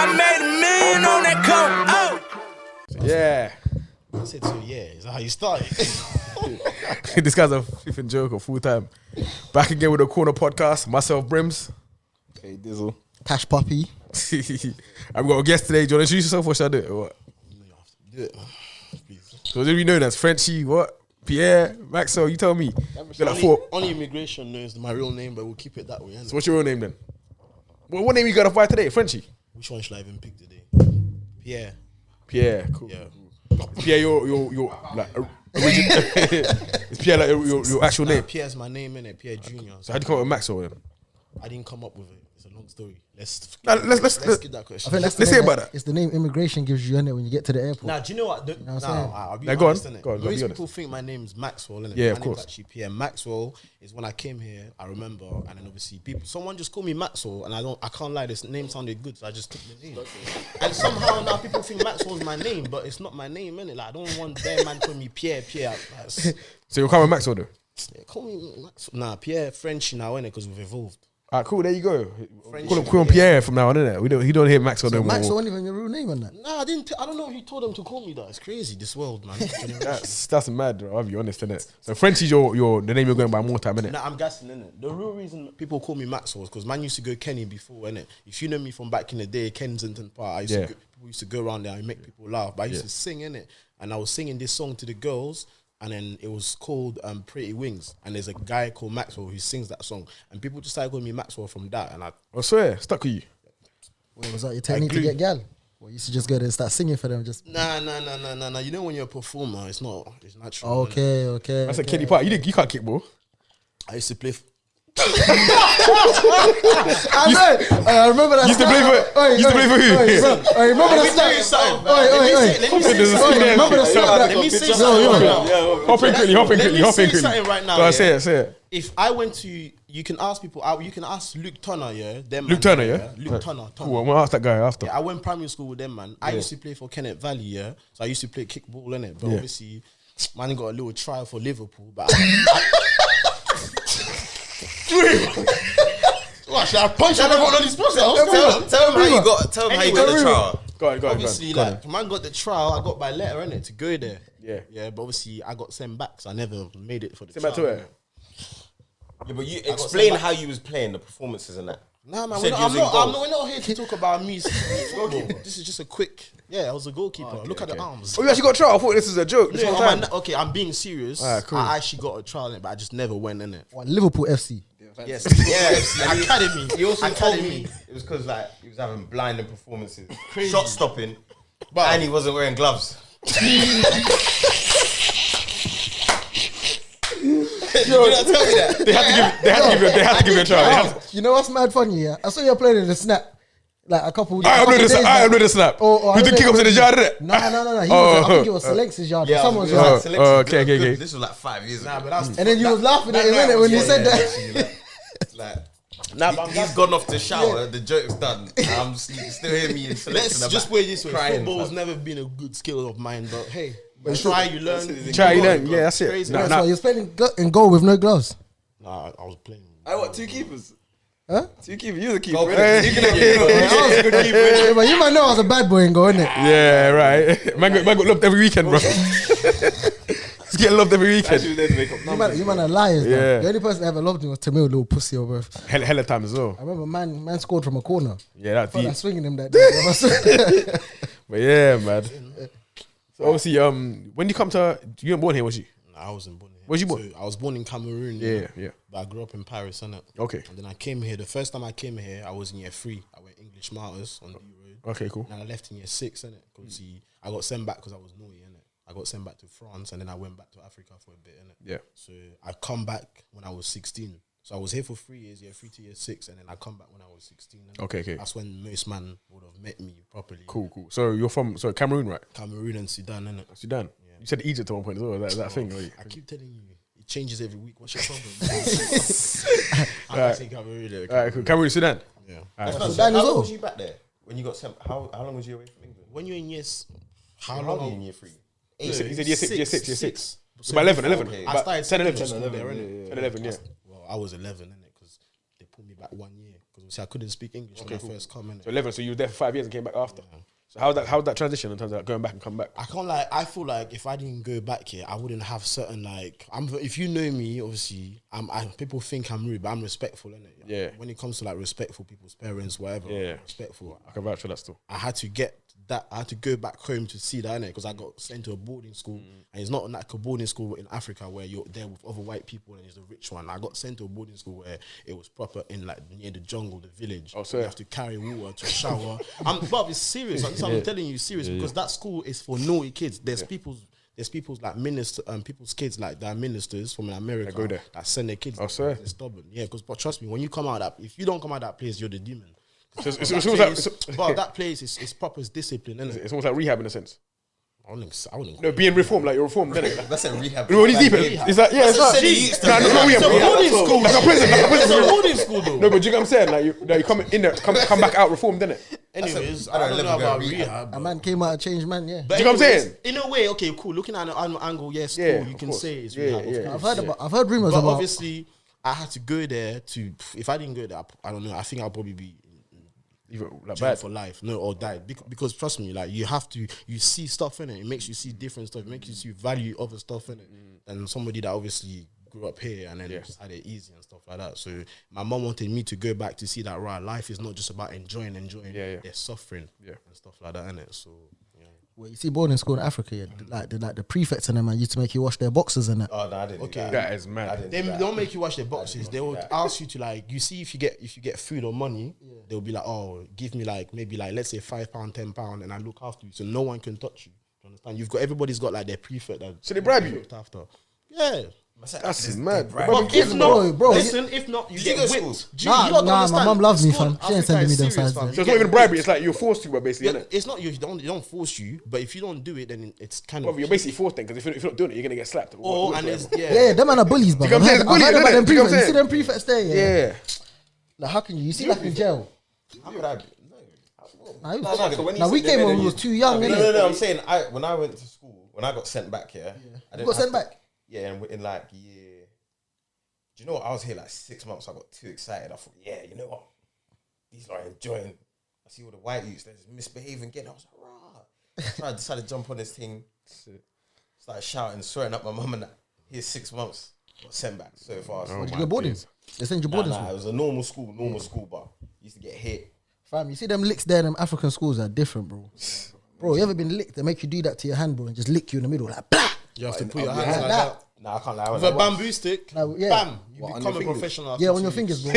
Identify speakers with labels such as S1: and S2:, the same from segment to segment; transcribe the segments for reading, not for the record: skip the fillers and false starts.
S1: I made $1 million on that coat. Oh.
S2: Yeah.
S3: I said so, yeah. Is that how you started?
S2: This guy's a flipping joker full time. Back again with the Corner Podcast. Myself, Brims.
S4: Hey, Dizzle.
S5: Cash Puppy.
S2: I've got a guest today. Do you want to introduce yourself or should I do it? Or what?
S3: Do it.
S2: So do we know that's Frenchy, what? Pierre, Maxwell, you tell me.
S3: Only immigration knows my real name, but we'll keep it that way.
S2: So what's your real name then? Well, what name you got off by today? Frenchy?
S3: Which one should I even pick today? Pierre.
S2: Pierre, cool.
S3: Yeah.
S2: Pierre, your like original. Is Pierre like your actual name?
S3: Pierre's my name, innit? Pierre Junior.
S2: So how'd you come up with Maxwell then?
S3: I didn't come up with it. It's a long story. Let's skip that question.
S5: Let's
S2: hear about that.
S5: It's the name immigration gives you, innit, when you get to the airport.
S3: Now, do you know what? I'll be
S2: go on.
S3: honest, innit?
S2: Go on,
S3: Most
S2: be
S3: people think my name's Maxwell, innit?
S2: Yeah,
S3: my
S2: of course.
S3: name's actually Pierre. Maxwell is when I came here, I remember, and then obviously someone just called me Maxwell, and I can't lie, this name sounded good, so I just took the name. And somehow now people think Maxwell's my name, but it's not my name, innit? Like, I don't want their man calling me Pierre.
S2: So you're coming Maxwell though?
S3: Yeah, call me Maxwell. Nah, Pierre Frenchy now, innit? Because we've evolved.
S2: Alright, cool. There you go. Call him Pierre from now on, innit? He don't hear Maxwell no more.
S5: Maxwell wasn't even your real name on that.
S3: Nah, I don't know who told them to call me that. It's crazy, this world, man.
S2: That's mad, bro. I'll be honest, innit? So Frenchy's the name you're going by more time, innit?
S3: Nah, I'm guessing, innit? The real reason people call me Maxwell is because man used to go Kenny before, innit? If you know me from back in the day, Kensington Park, people used to go around there and make people laugh. But I used to sing, innit? And I was singing this song to the girls. And then it was called Pretty Wings. And there's a guy called Maxwell who sings that song. And people just started calling me Maxwell from that. And I
S2: swear, stuck with you.
S5: Wait, was that your technique to get gal? Or you used to just go there and start singing for them? Just
S3: Nah. You know when you're a performer, it's natural.
S5: Okay.
S2: That's a kiddie part. You can't kick ball.
S3: I used to play...
S5: I remember that.
S2: You used to play for who?
S5: I remember that.
S3: Let me say something.
S2: Hop in quickly.
S3: Something right now.
S2: Go on, say it.
S3: If I went to, you can ask people. You can ask Luke Turner, yeah.
S2: Luke Turner, yeah.
S3: Luke Turner.
S2: Cool. I'm gonna ask that guy after.
S3: Yeah, I went primary school with them, man. I used to play for Kennet Valley, yeah. So I used to play kickball, innit. But obviously, man got a little trial for Liverpool, but. What, should I punch everyone on these process?
S4: Tell him how you got the trial.
S2: Go on.
S3: Obviously, man got the trial. I got by letter, innit, to go there. Yeah. But obviously, I got sent back, so I never made it for the trial.
S2: Send back to it.
S4: Yeah, but you explain how you was playing the performances and that.
S3: Nah, man, we're not here to talk about me. This is just a quick. Yeah, I was a goalkeeper. Look at the arms.
S2: Oh, you actually got a trial? I thought this was a joke.
S3: Okay, I'm being serious.
S2: Cool.
S3: I actually got a trial in it, but I just never went in it.
S5: What, Liverpool FC?
S3: Yes. Academy.
S4: He also told me it was because like he was having blinding performances, shot stopping, and he wasn't wearing gloves.
S2: Yo, tell me that. They had to give you a trial.
S5: You know what's mad funny? Yeah, I saw you playing in the snap. Like a couple.
S2: I uploaded the snap. You did kick ups in the yard, didn't it?
S5: No. I think it was Select's yard.
S4: Yeah,
S5: someone's yard.
S2: Okay.
S4: This was like 5 years ago.
S5: And then you was laughing at him when you said that.
S4: He's gone off to shower. The joke's done. I'm still hearing me in Select's.
S3: Let's just put it this way. Football's never been a good skill of mine, but hey, try you learn.
S2: Yeah, that's it.
S5: So you was playing in goal with no gloves.
S3: Nah, I was playing.
S4: I what, 2 keepers?
S5: Huh?
S4: 2 keepers. You the keeper.
S5: But you might know I was a bad boy in goal, innit?
S2: Yeah, right. Man got loved every weekend, bro. He's getting loved every weekend.
S5: You man are liars, yeah. The only person that ever loved me was Tamil, little pussy over.
S2: Hella time as well.
S5: I remember man scored from a corner.
S2: Yeah, that's deep.
S5: I swinging him that day.
S2: But yeah, man. So obviously, when you come to, you weren't born here, was you?
S3: Nah, I wasn't born here.
S2: Where's you born?
S3: So I was born in Cameroon.
S2: Yeah.
S3: But I grew up in Paris, innit?
S2: Okay.
S3: And then I came here. The first time I came here, I was in year 3. I went English Martyrs on the road.
S2: Okay, cool.
S3: And I left in year 6, innit? Because I got sent back because I was naughty, innit? I got sent back to France and then I went back to Africa for a bit, innit?
S2: Yeah.
S3: So I come back when I was 16. So I was here for 3 years, year 3 to year 6, and then I come back when I was 16.
S2: Okay.
S3: That's when most man would have met me properly.
S2: Cool. So you're from Cameroon, right?
S3: Cameroon and Sudan, innit?
S2: Sudan. Yeah. You said Egypt at one point as well. That thing. Right?
S3: I keep telling you, it changes every week. What's your problem? I say Cameroon.
S2: All right, cool. Cameroon, Sudan.
S3: Yeah.
S5: Sudan as
S4: How long
S5: well.
S4: was you back there when you got sent? How long was you away from England?
S3: When you're in years,
S4: How long were you in year 3?
S2: He said year 6. So by 11.
S3: I started
S2: 10, 11.
S3: 10, 11,
S2: 10, 11, yeah.
S3: Well, I was 11, innit? Because they put me back 1 year because I couldn't speak English when I first come in.
S2: So 11. So you were there for 5 years and came back after. Yeah. So how that transition in terms of going back and come back?
S3: I can't like. I feel like if I didn't go back here, I wouldn't have certain like. If you know me, obviously, people think I'm rude, but I'm respectful, innit?
S2: Yeah.
S3: When it comes to like respectful people's parents, whatever. Yeah. Respectful.
S2: I can vouch for that still.
S3: I had to get that. I had to go back home to see that, innit? Because I got sent to a boarding school, and it's not like a boarding school in Africa where you're there with other white people and it's the rich one. I got sent to a boarding school where it was proper in like near the jungle, the village.
S2: Oh, so
S3: you have to carry water to shower. But it's serious. I'm telling you, serious because that school is for naughty kids. There's people's like people's kids like that are ministers from America
S2: go there.
S3: that send their kids.
S2: Oh, sir.
S3: They're stubborn. Yeah, but trust me, when you come out of that, if you don't come out of that place, you're the demon.
S2: But
S3: that place is proper discipline, isn't it?
S2: It's almost like rehab in a sense.
S3: I wouldn't.
S2: No, being reformed, like you're reformed, isn't it?
S4: That's a rehab.
S2: When he's deep, it's like it's like
S3: It's a boarding school.
S2: like a prison.
S3: It's a boarding school though.
S2: No, but you get what I'm saying? Like you come in there, come back out reformed, innit?
S3: Anyways, I don't know about rehab.
S5: A man came out a changed man, yeah.
S3: But
S2: do you know what I'm saying?
S3: In a way, okay, cool. Looking at an angle, yes, cool.
S2: Yeah,
S3: You can
S2: course.
S3: say it's
S2: Yeah,
S3: rehab.
S2: yeah.
S5: I've heard rumors
S3: But
S5: about.
S3: obviously, I had to go there to. If I didn't go there, I don't know. I think I'll probably be
S2: Even like
S3: jail
S2: bad.
S3: for life, no, or die. Because trust me, like you have to, you see stuff in it. It makes you see different stuff. It makes you see value other stuff in it than somebody that obviously grew up here and then just had it easy and stuff like that. So my mom wanted me to go back to see that life is not just about enjoying.
S2: Yeah.
S3: There's suffering, and stuff like that in it. So.
S5: Well, you see, boarding school in Africa, the prefects and them man used to make you wash their boxes and that.
S4: Oh no, I didn't.
S3: Okay.
S2: That is mad.
S3: They don't make you wash their boxes. They will ask you to like. You see, if you get food or money, they'll be like, "Oh, give me like maybe like let's say £5, £10, and I look after you, so no one can touch you." You understand? Everybody's got like their prefect that.
S2: So they bribe you?
S3: Looked after. Yeah.
S2: That's mad.
S3: But if not,
S5: bro,
S3: listen. If not, you get whipped.
S5: Nah, my mum loves me, fam. She ain't sending me them sides.
S2: So it's not even bribery. It's like you're forced to, but basically, innit?
S3: It's not you. They don't force you, but if you don't do it, then it's kind of.
S2: You're basically forced then, because if you're not doing it, you're gonna get slapped.
S3: Oh, and it's
S5: Yeah, them man are bullies, bro.
S2: You know what I'm saying?
S5: I've heard about them
S2: Bullies, innit?
S5: prefects. You see them prefects there,
S2: Yeah.
S5: Like, how can you see like in jail?
S4: How could I be?
S5: Now we came when we was too young, innit?
S4: No. I'm saying when I went to school, when I got sent back here,
S5: You got sent back?
S4: Yeah, and in like year. Do you know what? I was here like 6 months. I got too excited. I thought, yeah, you know what? These are enjoying. I see all the white youths, they're just misbehaving again. I was like, rah. So I decided to jump on this thing, started shouting, swearing up my mum and that. Here's 6 months. Got sent back so fast.
S5: Did you go boarding? They sent you boarding
S4: Nah,
S5: school?
S4: it was a normal school, but used to get hit.
S5: Fam, you see them licks there, them African schools are different, bro. Bro, you ever been licked? They make you do that to your hand, bro, and just lick you in the middle, like, blah!
S3: You have to put your hands like
S5: that.
S3: that.
S4: Nah, I can't lie.
S3: With a bamboo stick,
S5: Like, yeah.
S3: bam, you
S4: What, on
S3: become
S4: your
S3: a
S4: fingers?
S3: professional.
S5: Yeah, on your fingers, bro.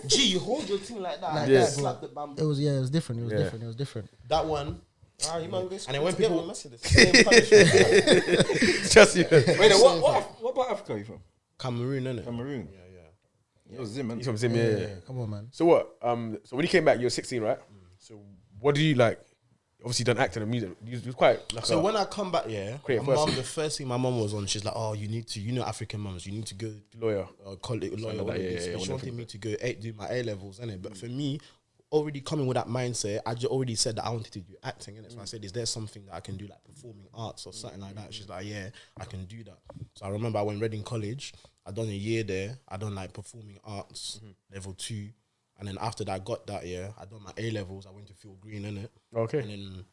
S3: Gee, you hold your thing like that.
S5: Like
S3: and
S5: that,
S3: slap the bamboo.
S5: It was different. It was different.
S3: That one.
S4: Ah, you man,
S3: And then when people
S4: mess with this, same punishment.
S2: Just you.
S6: Wait, what about Africa are you from?
S3: Cameroon, innit?
S6: Cameroon.
S3: Yeah.
S6: You're Zim, man.
S2: He's from Zim, yeah.
S5: Come on, man.
S2: So what? So when you came back, you were 16, right? So what do you like? Obviously, you done acting and music. You was quite. Like
S3: So when I come back, my
S2: Creative
S3: mom,
S2: person.
S3: the first thing my mom was on, she's like, "Oh, you need to, African mums, you need to go
S2: lawyer.
S3: college, lawyer."
S2: like that, yeah,
S3: She
S2: one of
S3: wanted
S2: them.
S3: me to go do my A levels, innit? But for me, already coming with that mindset, I just already said that I wanted to do acting, innit? So I said, "Is there something that I can do, like performing arts or something like that?" She's like, "Yeah, I can do that." So I remember I went Reading College. I done a year there. I done like performing arts level 2, and then after that, I got that year. I done my A levels. I went to Phil Green, innit?
S2: Okay.
S3: And then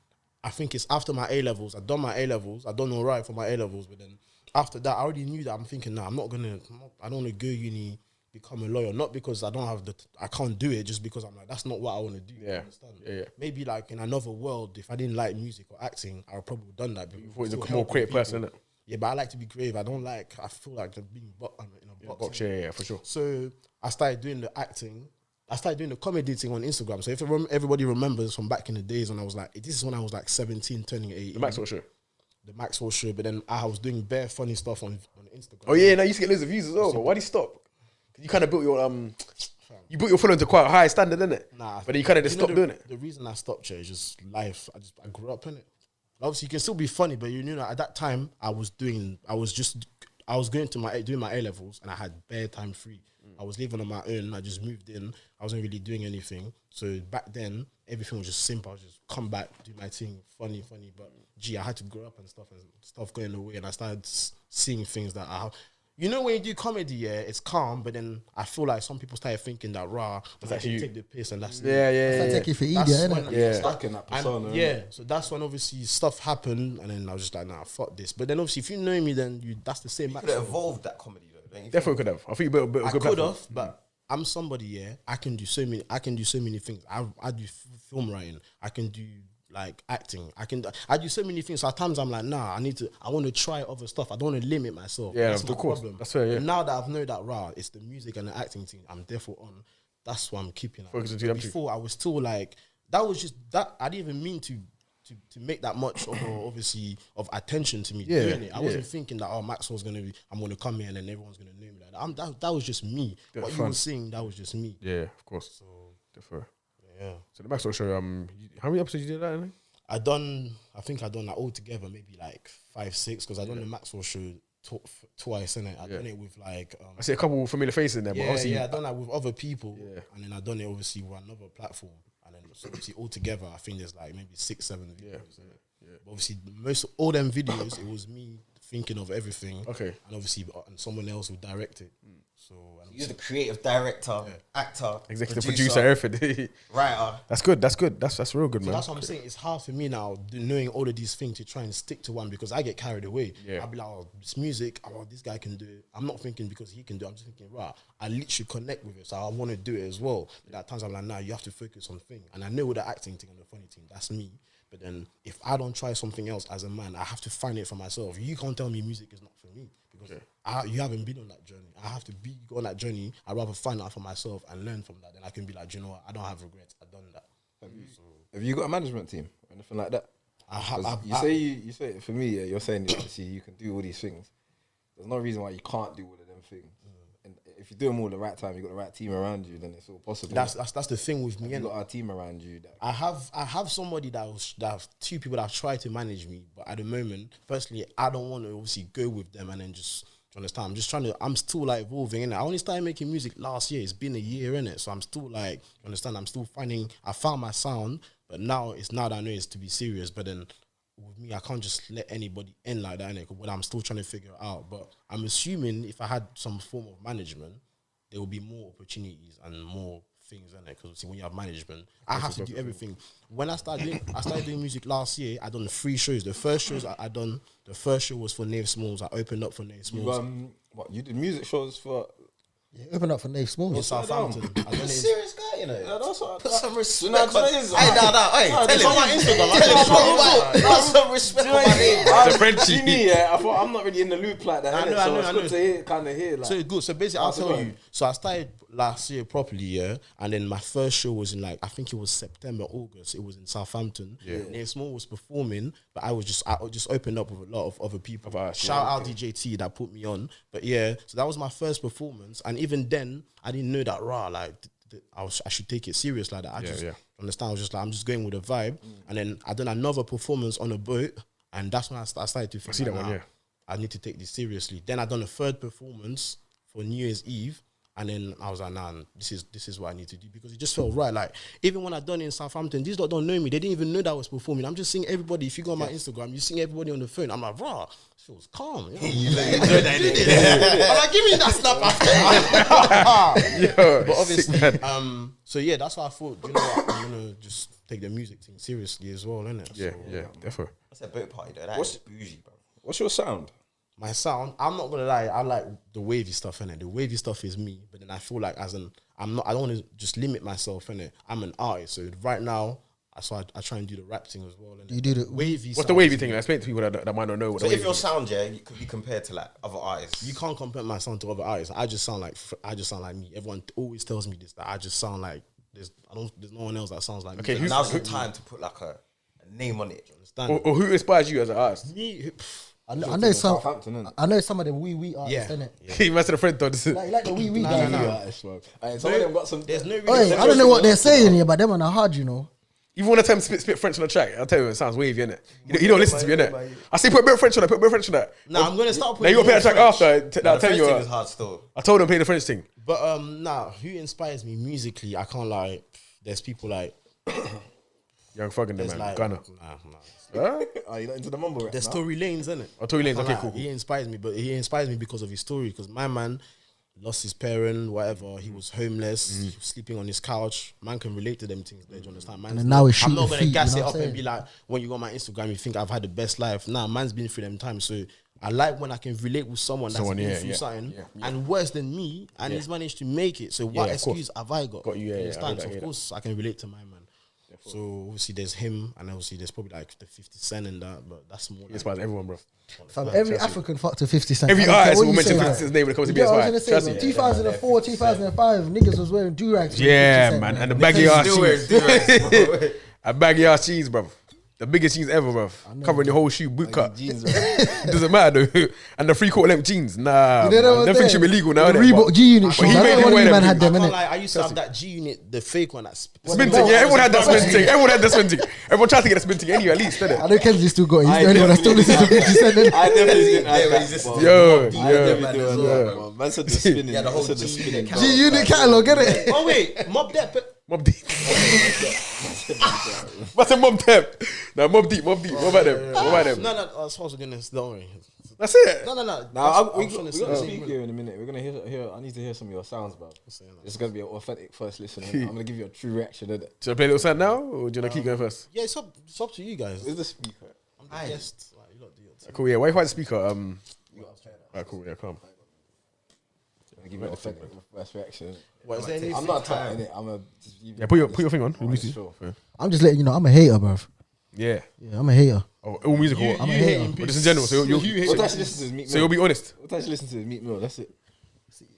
S3: I think it's after my A levels. I done my A levels. I done all right for my A levels, but then after that, I already knew that I'm thinking, nah, I don't want to go uni, become a lawyer. Not because I don't have I can't do it. Just because I'm like, that's not what I want to do.
S2: Yeah.
S3: You understand?
S2: Yeah.
S3: Maybe like in another world, if I didn't like music or acting, I would probably have done that.
S2: You thought you was a more creative person, innit?
S3: Yeah, but I like to be creative. I feel like I'm being in a box.
S2: Box, yeah, for sure.
S3: So I started doing the acting. I started doing the comedy thing on Instagram. So if everybody remembers from back in the days when I was like, this is when I was like 17, turning 18.
S2: The Maxwell show.
S3: The Maxwell show. But then I was doing bare funny stuff on Instagram.
S2: Oh yeah, now you used to get loads of views as well. But why did you stop? 'Cause you kind of built your following to quite a high standard, innit?
S3: Nah.
S2: But then you kind of just stopped doing it.
S3: The reason I stopped is just life. I grew up in it. Obviously, you can still be funny, but you know, at that time, I was doing my A levels, and I had bare time free. I was living on my own. I just moved in. I wasn't really doing anything. So back then, everything was just simple. I was just come back, do my thing, funny. But I had to grow up and stuff going away, and I started seeing things that you know when you do comedy, yeah, it's calm, but then I feel like some people started thinking that
S2: That's
S3: I
S2: actually you.
S3: take the piss and that's
S2: Yeah,
S5: It's like take it for idiot,
S3: That's
S5: innit?
S3: when
S2: Yeah.
S6: Stuck in that persona. innit?
S3: so that's when obviously stuff happened, and then I was just like, nah, fuck this. But then obviously, if you know me, then that's the same.
S4: You could have evolved that comedy though. Don't you think?
S2: Definitely could have. I think you built a
S3: I
S2: good
S3: could
S2: platform.
S3: have, but I'm somebody. Yeah, I can do so many things. I do film writing. I can do like acting. I do so many things. So at times I'm like, nah, I want to try other stuff. I don't want to limit myself.
S2: Yeah,
S3: that's
S2: of
S3: my
S2: course.
S3: problem.
S2: That's fair, yeah.
S3: But now that I've known that it's the music and the acting thing. I'm therefore on. That's what I'm keeping.
S2: Focus on them two.
S3: Before I was still like, that was just that. I didn't even mean to make that much of obviously of attention to me doing it. I wasn't thinking that Maxwell's I'm gonna come here and then everyone's gonna know me like that. That was just me. What you were saying, that was just me.
S2: Yeah, of course. So definitely.
S3: Yeah.
S2: So the Maxwell show, how many episodes you did that? In?
S3: I think I done that all together, maybe like 5, 6, because I done the Maxwell show twice, innit? I done it with like
S2: I see a couple of familiar faces in there, but obviously
S3: I done that with other people, and then I done it obviously with another platform, and then so obviously all together, I think there's like maybe 6, 7 videos. But obviously, all them videos, it was me thinking of everything.
S2: Okay.
S3: And obviously, and someone else would direct it. So
S4: You're the creative director, actor,
S2: executive producer, everything.
S4: writer.
S2: That's good. That's good. That's real good,
S3: so
S2: man.
S3: that's what I'm saying. It's hard for me now, knowing all of these things, to try and stick to one because I get carried away.
S2: Yeah.
S3: I'll be like, oh, this music, this guy can do it. I'm not thinking because he can do it. I'm just thinking, right, I literally connect with it. So I want to do it as well. But at times I'm like, nah, you have to focus on thing. And I know with the acting thing and the funny thing, that's me. But then if I don't try something else as a man, I have to find it for myself. You can't tell me music is not for me because you haven't been on that journey. I have to go on that journey. I'd rather find out for myself and learn from that. Then I can be like, do you know what? I don't have regrets. I've done that.
S6: Have you got a management team or anything like that? You say for me, you're saying obviously you can do all these things. There's no reason why you can't do all of them things. And if you do them all at the right time, you got the right team around you, then it's all possible.
S3: That's the thing with me.
S6: You got a team around you.
S3: I have somebody that have 2 people that have tried to manage me, but at the moment, firstly, I don't want to obviously go with them and then just. Do you understand? I'm still like evolving, innit? I only started making music last year. It's been a year, innit? So I'm still like, you understand? I'm still I found my sound, but now that I know it's to be serious. But then with me, I can't just let anybody in like that, innit? But I'm still trying to figure it out. But I'm assuming if I had some form of management, there will be more opportunities and more things, innit? Because when you have management, I have to do everything. When I started doing music last year, I done 3 shows. The first shows I done, the first show was for Nave Smalls. I opened up for Nave Smalls.
S6: You did music shows for?
S5: Yeah, open up for Nave
S3: in
S5: Smalls.
S3: Southampton. I done it in-
S4: Serious guy, you know.
S6: Yeah, that's what.
S4: Put some respect.
S6: No,
S4: on-
S6: do you know what it is?
S4: Hey, tell
S3: It's
S4: him.
S3: on my Instagram.
S4: Put some respect on my name.
S2: It's a Frenchy.
S6: See me, yeah. I thought I'm not really in the loop like that.
S3: I
S6: innit?
S3: know, I
S6: So
S3: know,
S6: it's
S3: I
S6: good
S3: know.
S6: to hear, kind of hear. Like,
S3: So it's good. So basically, I'll
S6: How's it
S3: tell
S6: going?
S3: you. So I started last year properly, yeah, and then my first show was in like I think it was September, August. It was in Southampton. Yeah, Nave Small was performing, but I just opened up with a lot of other people. Shout out DJ T that put me on. But yeah, so that was my first performance, and even then I didn't know that I should take it serious like that. I just understand. I was just like I'm just going with a vibe, and then I done another performance on a boat, and that's when I started to see
S2: that one, yeah.
S3: I need to take this seriously. Then I done a third performance for New Year's Eve, and then I was like, nah, this is what I need to do because it just felt right. Like even when I done it in Southampton, these lot don't know me. They didn't even know that I was performing. I'm just seeing everybody. If you go on my Instagram, you seeing everybody on the phone. I'm like, rah, it feels calm. You know? I'm like, give me that snap after. But obviously, so yeah, that's why I thought, you know what, I'm gonna just take the music thing seriously as well, innit?
S2: Yeah,
S3: So,
S2: yeah, definitely.
S4: That's a boat party though. That's bougie, bro.
S6: what's your sound?
S3: My sound, I'm not gonna lie, I like the wavy stuff, innit? The wavy stuff is me, but then I feel like I don't want to just limit myself, innit? I'm an artist, so right now, I try and do the rap thing as well. Innit?
S5: You do the
S3: wavy.
S2: What's the wavy thing? Explain to people that might not know what
S4: So
S2: the
S4: if
S2: wavy
S4: your
S2: thing
S4: sound, yeah, you could be compared to like other artists.
S3: You can't compare my sound to other artists. I just sound like me. Everyone always tells me this, that I just sound like there's no one else that sounds like
S2: Okay,
S3: me.
S2: who's-
S4: Now's the time to put like a name on it.
S3: Understand?
S2: or who inspires you as an artist?
S3: Me,
S5: I know some.
S6: Southampton, innit?
S5: I know some of them wee artists,
S3: Yeah.
S5: innit?
S2: He must have a friend though. This is
S5: Like the wee guys.
S3: no.
S6: Artists, man. And some of them got some.
S3: there's no
S5: Oi,
S3: reason.
S5: I don't know what they're saying here, but them are hard, you know.
S2: even when I tell him spit French on the track, I'll tell you it sounds wavy, innit? He don't listen to me, innit? I say put a bit of French on that,
S3: Nah, I'm gonna start
S2: Now you
S3: putting
S2: gotta play the
S3: more
S2: track
S3: French.
S2: after. I'll tell you.
S4: thing is hard still.
S2: I told him play the French thing.
S3: But who inspires me musically? I can't like. There's people like
S2: Young Thug in there,
S3: There's
S2: man.
S3: like,
S2: Ghana.
S3: nah.
S6: Are you not into the mumble rap?
S3: There's
S6: now?
S3: Tory Lanez, isn't it?
S2: Oh, Tory Lanez, okay, cool.
S3: He inspires me, but he inspires me because of his story. Because my man lost his parent, whatever. He was homeless, he was sleeping on his couch. Man can relate to them things. Do you understand? Man's
S5: And now he's
S3: I'm not
S5: shooting
S3: gonna
S5: feet,
S3: gas
S5: you
S3: it
S5: know
S3: up
S5: what I'm
S3: and be like, when you go on my Instagram, you think I've had the best life. Nah, man's been through them times. So I like when I can relate with someone that's been through something and worse than me, and he's managed to make it. So what excuse have I got?
S2: Got you,
S3: You understand? So of course I can relate to my man. So obviously there's him, and obviously there's probably like the 50 Cent and that, but that's more.
S2: He inspires everyone, bro.
S5: Fam, every African fucked to 50 Cent.
S2: Every
S5: I don't care
S2: artist
S5: what
S2: will
S5: you
S2: mention
S5: say,
S2: 50
S5: man.
S2: Cent's name when it comes to
S5: Yeah, I was
S2: BSY.
S5: gonna say,
S2: Trust
S5: man,
S2: me.
S5: 2004, 2005, niggas was wearing do-rags.
S2: Yeah, man. And the baggy ass
S4: Still wearing
S2: jeans.
S4: do-rags,
S2: A baggy ass jeans, bro. The biggest jeans ever, bro. Covering the whole shoe, boot cut.
S6: Jeans,
S2: It doesn't matter though. And the 3/4 length jeans, nah.
S5: You know
S2: Man.
S5: what
S2: Them
S5: I'm
S2: things should be
S5: saying?
S2: legal now.
S5: The
S2: innit?
S5: Reebok G-Unit
S2: But
S5: shoes.
S2: he
S5: I
S2: made
S5: don't
S2: him
S5: know
S2: wear
S5: when
S2: them
S5: man had
S2: things.
S5: them,
S3: I can't
S5: innit?
S3: lie, I used to have that G unit, the fake one that's
S2: Spinting, yeah. Everyone had that spinting. Everyone had that spinting. Everyone tried to get the spinting anyway, at least, didn't
S5: I
S2: it?
S5: know Kenzie still got it. He's
S6: I
S5: the only one that still listens to 50 Cent. innit?
S6: I definitely didn't have
S4: Yeah,
S6: that.
S4: he's just-
S6: but-
S2: Yo,
S6: I definitely
S4: man,
S6: do
S4: as
S6: as
S4: well,
S6: well, bro. Man said the spinning.
S4: Yeah, the whole
S6: man said the
S4: G
S6: spinning.
S4: unit
S5: G-Unit catalog, innit?
S3: Oh wait, Mob Depp.
S2: Mob Deep. What's a Mob Deep? No, Mob Deep. What about them? What about them?
S3: No, I was supposed to get this. Don't worry.
S2: That's it.
S3: No.
S6: Now we're
S3: I'm trying
S6: gonna
S3: to say-
S6: speak here in a minute. We're gonna hear. I need to hear some of your sounds, bro. This is gonna be an authentic first listen. I'm gonna give you a true reaction of it.
S2: Should I play a little sound now, or do you want to keep going first?
S3: Yeah, it's up to you guys.
S6: Is the speaker?
S3: I'm the guest. Like, you lot do your thing.
S2: Cool. Yeah. Why find the speaker? Alright, cool. Yeah, come.
S6: I'll give you an authentic first reaction.
S3: What, is there anything?
S6: I'm not typing it. I'm a.
S2: Yeah, put your thing on. Bluetooth.
S6: Sure.
S2: Yeah.
S5: I'm just letting you know, I'm a hater, bruv.
S2: Yeah.
S5: Yeah, I'm a hater.
S2: Oh, all musical.
S5: I'm a
S3: You
S5: hater.
S3: hating
S2: But just in general. So you'll
S6: What I should listen to is Meek Mill.
S2: so you'll be honest.
S6: What I should listen to is Meek Mill. That's it.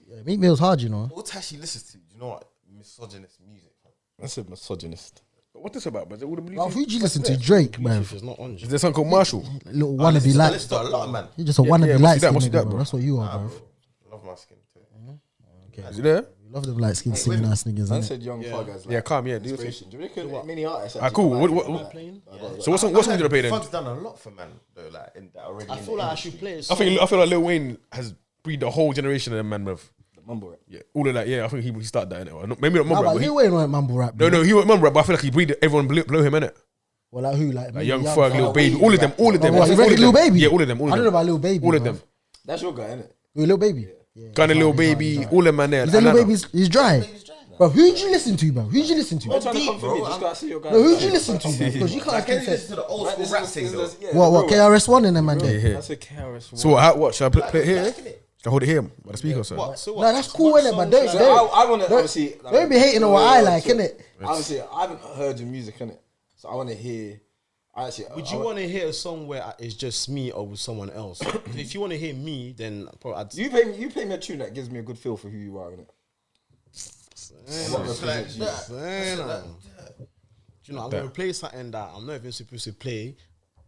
S5: Yeah, Meek Mill's hard, you know.
S4: What Tashi listens to? You know what? Misogynist music.
S6: That's a misogynist.
S2: What's this about? But all the
S5: Bro,
S2: Bluetooth.
S5: who'd you listen to? Drake, bruv.
S3: It's not on.
S2: Is there a song called Marshall?
S5: Little
S4: I
S5: wannabe light.
S4: listen to a lot, man.
S5: You're just a
S2: Yeah,
S5: wannabe
S2: yeah,
S5: light
S2: must be that,
S5: skin
S2: must be
S5: nigga,
S2: that,
S5: bro.
S2: bro.
S5: That's what you are, bruv.
S4: Love my skin too.
S2: Is it there?
S5: You love them light skin singing ass niggas,
S6: Man
S5: innit?
S6: said Young Thug as like
S2: Yeah, calm. Yeah, do your thing.
S6: inspiration. Do you reckon many artists?
S2: Ah, cool.
S6: actually
S2: What?
S3: Playing?
S2: So what song? What song did I play then?
S4: Thug's done a lot for man though, like in that already.
S3: I
S4: in
S3: feel
S4: the
S3: like I
S4: industry.
S3: should play it.
S2: I feel like Lil Wayne has breed the whole generation of them, man, bruv.
S6: the mumble rap?
S2: Yeah, all of that. Yeah, I think he started that, innit? Maybe not
S5: Nah,
S2: mum rap,
S5: but
S2: but
S5: Lil Wayne won't mumble rap.
S2: no,
S5: bro.
S2: he won't mum rap, but I feel like he breed everyone blow him, innit?
S5: Well, like who? Like
S2: Like
S5: me,
S2: Young Thug, Lil
S4: Thug.
S2: Baby, all of them.
S5: What,
S2: I think
S5: you
S2: all
S5: reckon
S2: of
S5: Lil
S2: them.
S5: Baby?
S2: Yeah, all of them.
S5: I don't know about Lil Baby.
S2: All of
S5: bruv.
S2: them.
S6: That's your guy, innit?
S5: Wait, Lil Baby. Yeah.
S2: Kind of Lil Baby, all them man there.
S5: Is that Lil
S2: Atlanta.
S5: Baby's? He's dry. Bro, who'd you listen to, bro? Who'd you listen to?
S6: I'm trying to come for me. Just gotta see your guy.
S5: No, who'd you listen to, bro? Because you can't
S4: Like, can you
S5: consent.
S4: listen to the old school rap thing though?
S5: What, KRS-One in them, man? there?
S2: Yeah.
S6: That's a KRS.
S2: So what should I play it here? Can I hold it here by the speaker, sir?
S3: What? So what?
S5: No, that's cool, innit? But don't,
S6: So
S5: don't,
S6: I want to obviously.
S5: don't be hating on what I like, innit?
S6: Obviously, I haven't heard your music, innit? So I want to hear.
S3: Would you want to hear a song where it's just me or with someone else? If you want to hear me, then probably I'd.
S6: You play me a tune that gives me a good feel for who you are, innit?
S3: You know, I'm gonna play something that I'm not even supposed to play,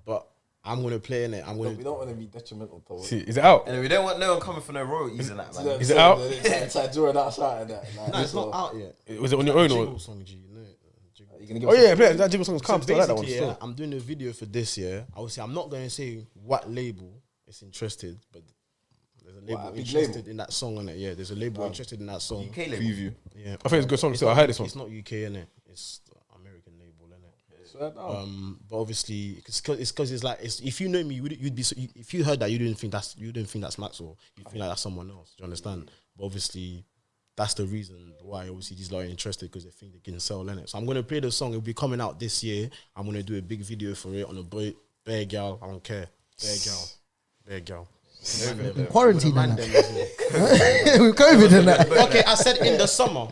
S3: but I'm gonna play in it. I'm
S6: We
S3: gonna.
S6: don't want to be detrimental towards.
S2: See, is it out?
S4: And we don't want no one coming for no royalties and that, man.
S2: Is it out?
S6: It's like drawing outside and that. Like,
S3: No, it's not out yet.
S2: Was it on your own or?
S3: Jingle song, G. You know it. Jingle.
S6: You gonna give
S2: Oh
S6: us
S2: yeah, play it. That jingle song's
S3: So
S2: calm. Still like that one.
S3: basically,
S2: Still.
S3: I'm doing a video for this year. Obviously, I'm not going to say what label is interested, but there's a label
S6: a big
S3: interested
S6: label?
S3: in that song on it. Yeah, there's a label interested in that song.
S4: UK label.
S6: preview?
S3: Yeah,
S2: I think it's a good song. Still, I heard this one.
S3: It's not UK in it. It's the American label in it.
S6: Swear down.
S3: But obviously, it's because it's like if you know me, you'd be if you heard that you didn't think that's Maxwell. You think like that's someone else. Do you understand? But obviously, that's the reason why obviously these lot are interested because they think they can sell in it. So I'm gonna play the song. It'll be coming out this year. I'm gonna do a big video for it on a boy, bare gal. I don't care, bare gal.
S5: Quarantine and
S3: Man,
S5: that.
S3: them, isn't it?
S5: With COVID and that.
S3: Okay, I said in the summer.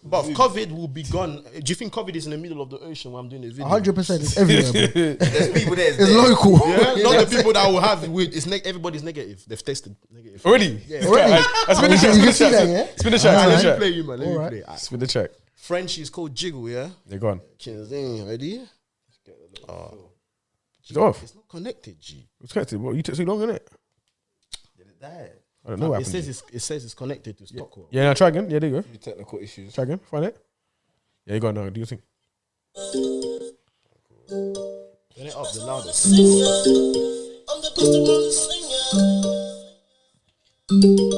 S3: But COVID will be gone. Do you think COVID is in the middle of the ocean when I'm doing this video?
S5: 100% it's everywhere, bro.
S4: There's people there.
S5: It's local.
S3: Yeah, not the people that will have with everybody's negative. They've tested negative.
S2: Already?
S5: Already?
S2: I spin the track.
S5: You can
S2: Spin
S5: see
S2: the
S5: that,
S2: track.
S5: yeah?
S2: Spin the track.
S3: Let
S2: Spin the
S3: me
S2: track.
S3: play you, man. Let me
S5: Alright.
S3: play.
S2: Spin the track.
S3: Frenchy is called Jiggle, yeah?
S2: They're gone.
S3: Ready?
S2: It's off.
S3: It's not connected, G.
S2: It's connected. What, you took so long, innit?
S4: Did it die?
S2: I don't know what
S3: It
S2: happened.
S3: says it's connected to Stockwell.
S2: Yeah, now try again. Yeah, there you go.
S6: Few technical issues.
S2: Try again. Find it. Yeah, you go now. Do your thing.
S3: Turn it up the loudest.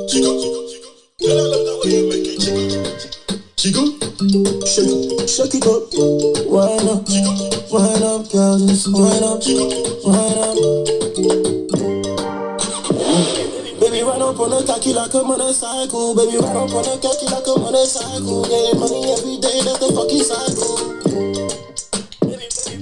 S7: Chico, girl, I love that way you make it. Chico, Shake it up, wind up, girl, just wind up. Baby, run up on the cocky like a motorcycle. Baby, run up on the cocky like a motorcycle. Getting money every day, that's the fucking cycle.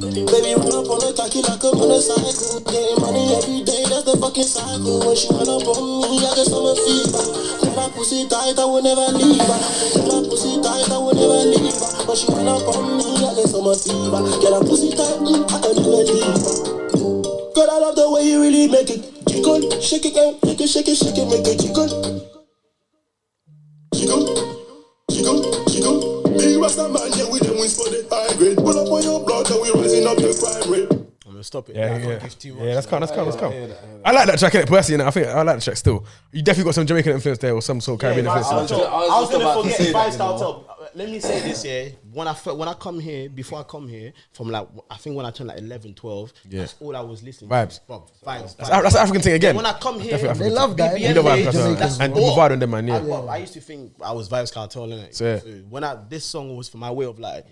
S7: Baby, run up on the cocky like a motorcycle. Getting money every day, that's the fucking cycle. When she run up on me, I get summer fever. Hold my pussy tight, I will never leave her. Hold my pussy tight, I will never leave her. When she run up on me, I get summer fever. Get her pussy tight, I will never leave her. God, I love the way you really make it jiggle. Shake it, girl, shake it, make it jiggle. Jiggle. Big Rasta man, yeah, we them wins for the high grade. Pull up on your blood and we rising up the crime rate. I'm gonna stop it.
S2: Yeah. That's calm. I like that track, innit, personally, innit? I think I like the track still. You definitely got some Jamaican influence there or some sort of Caribbean influence.
S3: I was gonna forget freestyle top. Let me say this, yeah. When I come here, before I come here, from like, I think when I turned like 11, 12, that's all I was listening
S2: Vibes.
S3: to. Vibes.
S2: That's the African thing again.
S3: When I come here,
S5: They love that.
S2: You know vibes, and Mavado and them, man, yeah.
S3: I used to think I was Vibes Cartel, innit?
S2: So, yeah.
S3: So when this song was for my way of like,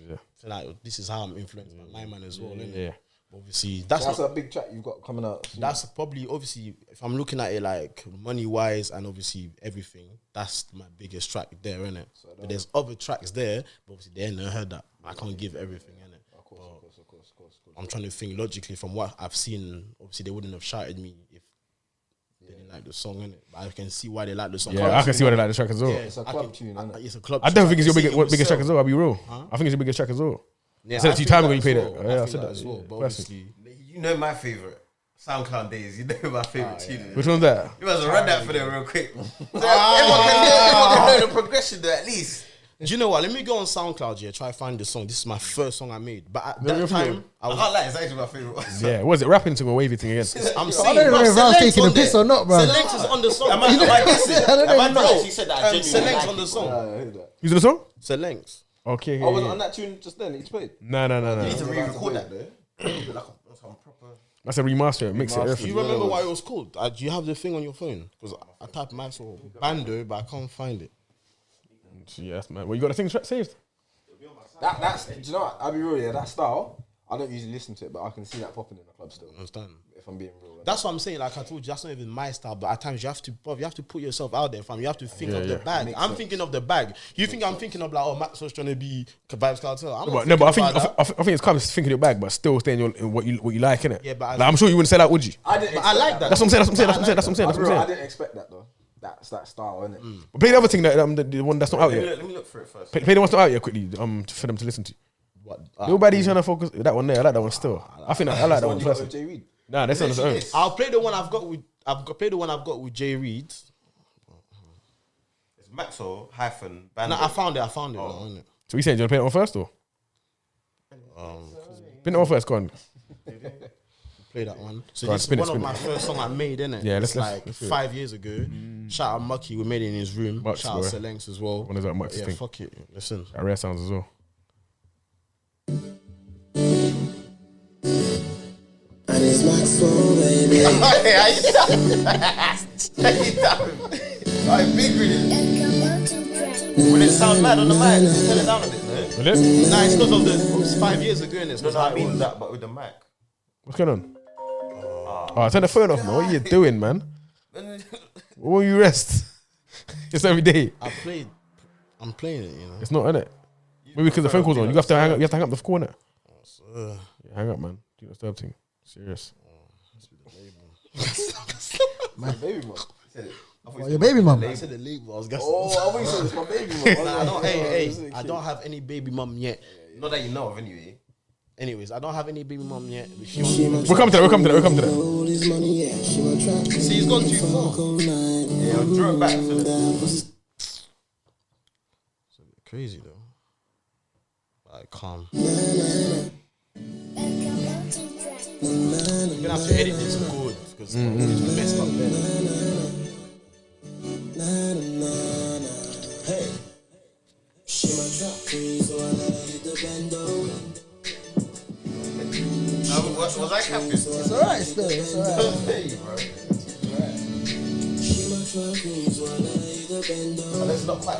S3: this is how I'm influenced by my man as well, innit?
S2: Yeah.
S3: Obviously,
S6: That's a big track you've got coming out.
S3: that's probably, obviously, if I'm looking at it like money wise and obviously everything, that's my biggest track there, innit? But there's other tracks there, but obviously they ain't never heard that. I can't give everything, innit? Of course. I'm trying to think logically from what I've seen. Obviously, they wouldn't have shouted me if they didn't like the song, innit? But I can see why they like the song.
S2: Yeah, I can see why they like the track as well.
S3: Yeah,
S6: It's a club tune, isn't it?
S3: It's a club.
S2: I definitely think it's your
S3: tune.
S2: biggest track as well, I'll be real. I think it's your biggest track as well.
S3: Yeah,
S2: I said it to you
S3: think
S2: time ago
S3: that
S2: you played
S3: as
S2: it.
S3: well.
S2: Yeah, I
S3: think
S2: said that
S3: as well. But
S2: personally.
S3: obviously,
S4: You know my favourite SoundCloud days. You know my favourite tune.
S2: Which one's that?
S4: You must have run that for them real quick. Everyone can know the progression there at least.
S3: do you know what? Let me go on SoundCloud, yeah, try to find the song. This is my first song I made. But at
S2: Your
S3: that
S2: favorite?
S3: time, I
S4: I
S3: was
S4: can't lie, it's actually my favourite one.
S2: Yeah, was it rapping thing or wavy thing again?
S3: I'm
S5: I
S3: saying,
S5: don't know if I was
S3: Select's
S5: taking a
S3: on
S5: piss
S3: there.
S5: or not, bro.
S3: Select's is on the song.
S4: Am I dissing?
S5: I don't
S4: Am I
S5: know.
S4: not actually said that I genuinely
S3: Select's
S4: like
S3: on the
S4: it?
S3: song.
S6: I heard that.
S2: Who's in the song?
S3: Select's.
S2: Okay.
S6: I wasn't on that tune just then. It's played.
S2: No.
S4: You need to re-record that though. Like some proper.
S2: That's a remaster. Mix it.
S3: Do
S2: Everything.
S3: you remember what it was called? Do you have the thing on your phone? Because I typed Max or Bando, but I can't find it.
S2: Yes, man. Well, you got the thing saved.
S6: That's. Do you know what? I'll be real. Yeah, that style. I don't usually listen to it, but I can see that popping in the club still.
S3: Understand?
S6: If I'm being real.
S3: That's what I'm saying. Like I told you, that's not even my style. But at times you have to put yourself out there, fam. You have to think of the bag. I'm thinking of the bag. You think I'm thinking of like, oh, Max was trying to be Vibes Cartel.
S2: But I think it's kind of thinking your bag, but still staying in what you like, innit?
S3: Yeah, but
S2: like, I'm sure you wouldn't say that, would you?
S6: I didn't.
S3: I like that.
S2: That's what I'm saying.
S6: I didn't expect that though. That's that style, isn't it?
S2: But play the other thing, that the one that's not out yet.
S4: Let me look for it first.
S2: Play the one's not out yet quickly. For them to listen to.
S3: What?
S2: Nobody's trying to focus that one there. I like that one still. I think I like that one
S6: You got with
S2: personally.
S6: Jay Reed.
S2: Nah, that's on its own.
S3: I'll play the one I've got with Jay Reed.
S4: It's Maxwell hyphen Bando.
S3: No, I found it. Innit?
S2: So you saying do you want to play that one first or? Play that one first. Go on.
S3: Play that one. So
S2: Go on,
S3: this
S2: spin it,
S3: is one
S2: spin
S3: of
S2: it.
S3: my first song I made, innit?
S2: Yeah,
S3: It's
S2: let's
S3: like
S2: do it.
S3: 5 years ago. Shout out Mucky, we made it in his room.
S2: Mux,
S3: Shout out
S2: boy.
S3: Selenks as well.
S2: One of that Mux
S3: Yeah,
S2: thing.
S3: fuck it. Listen.
S2: That rare sounds as well.
S7: And it's Maxwell, baby.
S4: Hey, how you doing? How you doing? Alright, big really. Will it sound mad on the mic? Turn it down a bit, no?
S2: Will it?
S3: Nah, it's because of it's 5 years ago, innit?
S4: No, I mean that, but with the mic.
S2: What's going on? Oh, turn the phone off, man. What are you doing, man? Why won't you rest? It's every day.
S3: I'm playing it, you know.
S2: It's not, innit? Maybe because the phone call's on. You have to hang up. You have to hang up the call, innit? Yeah, hang up, man. Do not disturb thing. Serious.
S6: My baby mum.
S5: Your baby mum.
S3: I said the label. I was guessing.
S6: Oh, I thought you said it's my baby mum.
S3: Nah, I don't. Hey, I don't have any baby mum yet.
S4: Not that you know of, anyway.
S3: Anyways, I don't have any baby mum yet.
S2: We'll come to that.
S7: All this money, yeah, she my trap.
S3: See, he's gone too far.
S4: Yeah, I'll draw it back to the.
S3: Crazy though. Like calm. You're gonna have to edit this good because it's messed up there.
S7: Hey, she my trap queen, so I let her hit the bando.
S4: Was I capping?
S5: It's alright still. It's alright.
S4: Hey, bro.
S7: She my trap queen, so I let her hit the bando.
S4: Let's not fight.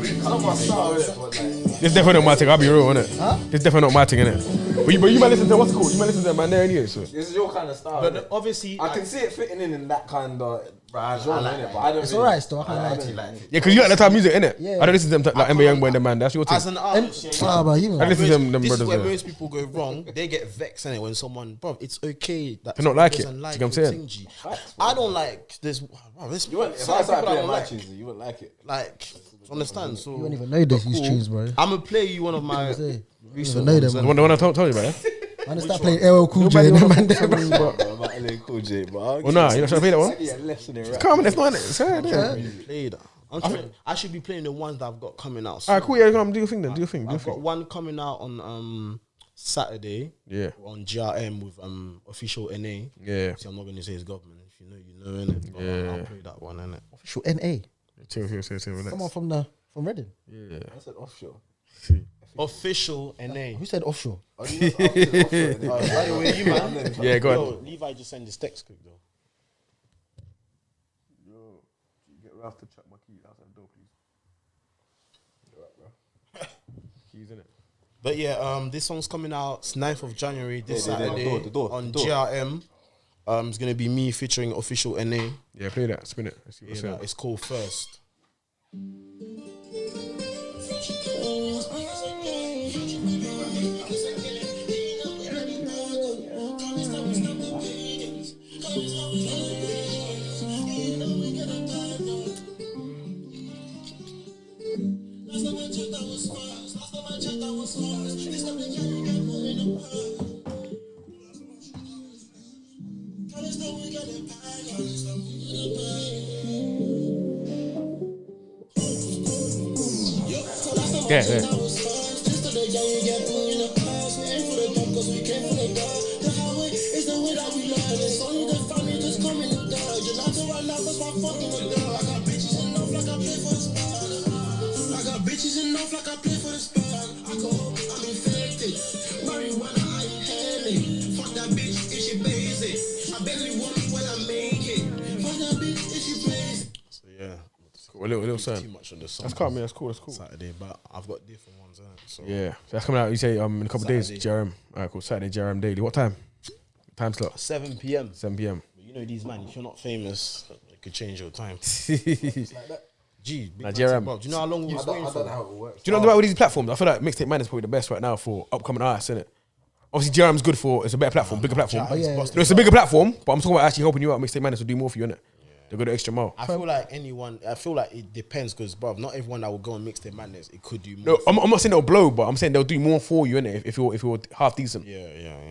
S2: This definitely not my thing. I'll be real, innit? This definitely not my thing, innit? But you might listen to what's it called? You might listen to that man there anyway. So
S6: This is your kind of style.
S3: But
S6: innit?
S3: obviously,
S6: I can see it fitting in that kind of genre, innit? But I don't
S5: It's
S6: really-
S5: alright still. I can't lie to you.
S2: yeah, because you like that type of music, innit?
S5: Yeah.
S2: I don't listen to them like Emma Youngboy and the man. That's your thing.
S3: as an artist,
S5: Ah, but you know.
S2: I listen to them
S3: this is
S2: brothers.
S3: where
S2: there.
S3: most people go wrong. They get vexed in it when someone, bro. It's okay that
S2: To not
S3: someone
S2: like it.
S3: doesn't
S2: See what I'm saying?
S3: your thing, G. I don't like this. Bro, this
S6: You wouldn't, if
S3: some
S6: I
S3: people
S6: started
S3: I
S6: playing
S3: don't
S6: my
S3: like.
S6: tunes, you wouldn't like it.
S3: Like, understand? So
S5: You wouldn't even know these tunes, bro.
S3: I'm gonna play you one of my
S5: Say,
S3: recent
S5: know them,
S3: ones.
S5: man.
S2: The one I told you about, yeah?
S5: Man, start playing LL Cool J and them man there, bro.
S6: I'm not LA Cool J, but I'll
S2: Well, nah, you're not trying to play that one?
S6: get a lesson in rap.
S2: Come on, that's not it. It's alright, yeah.
S3: Play that. I should be playing the ones that I've got coming out.
S2: Alright, cool, yeah, come on, do your thing then. Do your thing, do your
S3: I've got
S2: thing.
S3: one coming out on Saturday.
S2: Yeah.
S3: On GRM with official NA.
S2: Yeah.
S3: See, I'm not gonna say it's government. If you know, you know, innit? But I'll play that one, innit?
S5: Official NA.
S2: Chill, relax.
S5: Someone from Reading.
S2: Yeah.
S6: I said offshore.
S3: Official NA.
S5: Who said offshore?
S3: By the way, you man.
S2: Yeah, go on.
S3: Yo, Levi just send this text quick though.
S2: Get Ralph to check my keys outside the door, please. Keys in it.
S3: But yeah, this song's coming out 9th of January this
S6: Yeah,
S3: Saturday
S6: the door.
S3: on GRM. It's gonna be me featuring official NA.
S2: Yeah, play that, spin it. Let's see what's
S3: Yeah,
S2: up.
S3: it's called First.
S2: Yeah.
S3: So yeah,
S2: Cool, a little
S3: too
S2: sound.
S3: much on the song.
S2: That's calm, man. That's cool. That's cool.
S3: Saturday, but I've got different ones. So
S2: Yeah, so that's coming out. You say in a couple of days,
S3: Saturday.
S2: JRM. Alright, cool. Saturday, JRM daily. What time? Time slot.
S3: 7 p.m.
S2: 7 p.m.
S3: But you know these man, if you're not famous, it could change your time. Gee, big
S2: Nigeria.
S3: man, bro. Do you know how long we was waiting for?
S6: how it works.
S2: Do you know what about with these platforms? I feel like Mixtape Man is probably the best right now for upcoming artists, isn't it? Obviously, JRM's good for, it's a better platform, bigger platform.
S3: Oh,
S5: yeah.
S2: No, it's a bigger platform, but I'm talking about actually helping you out. Mixtape Man is to do more for you, innit? They go the extra mile.
S3: I feel like it depends because, bro, not everyone that will go on Mixtape Madness, it could do more.
S2: No, I'm not saying they'll blow, but I'm saying they'll do more for you, innit? If you're half decent.
S3: Yeah.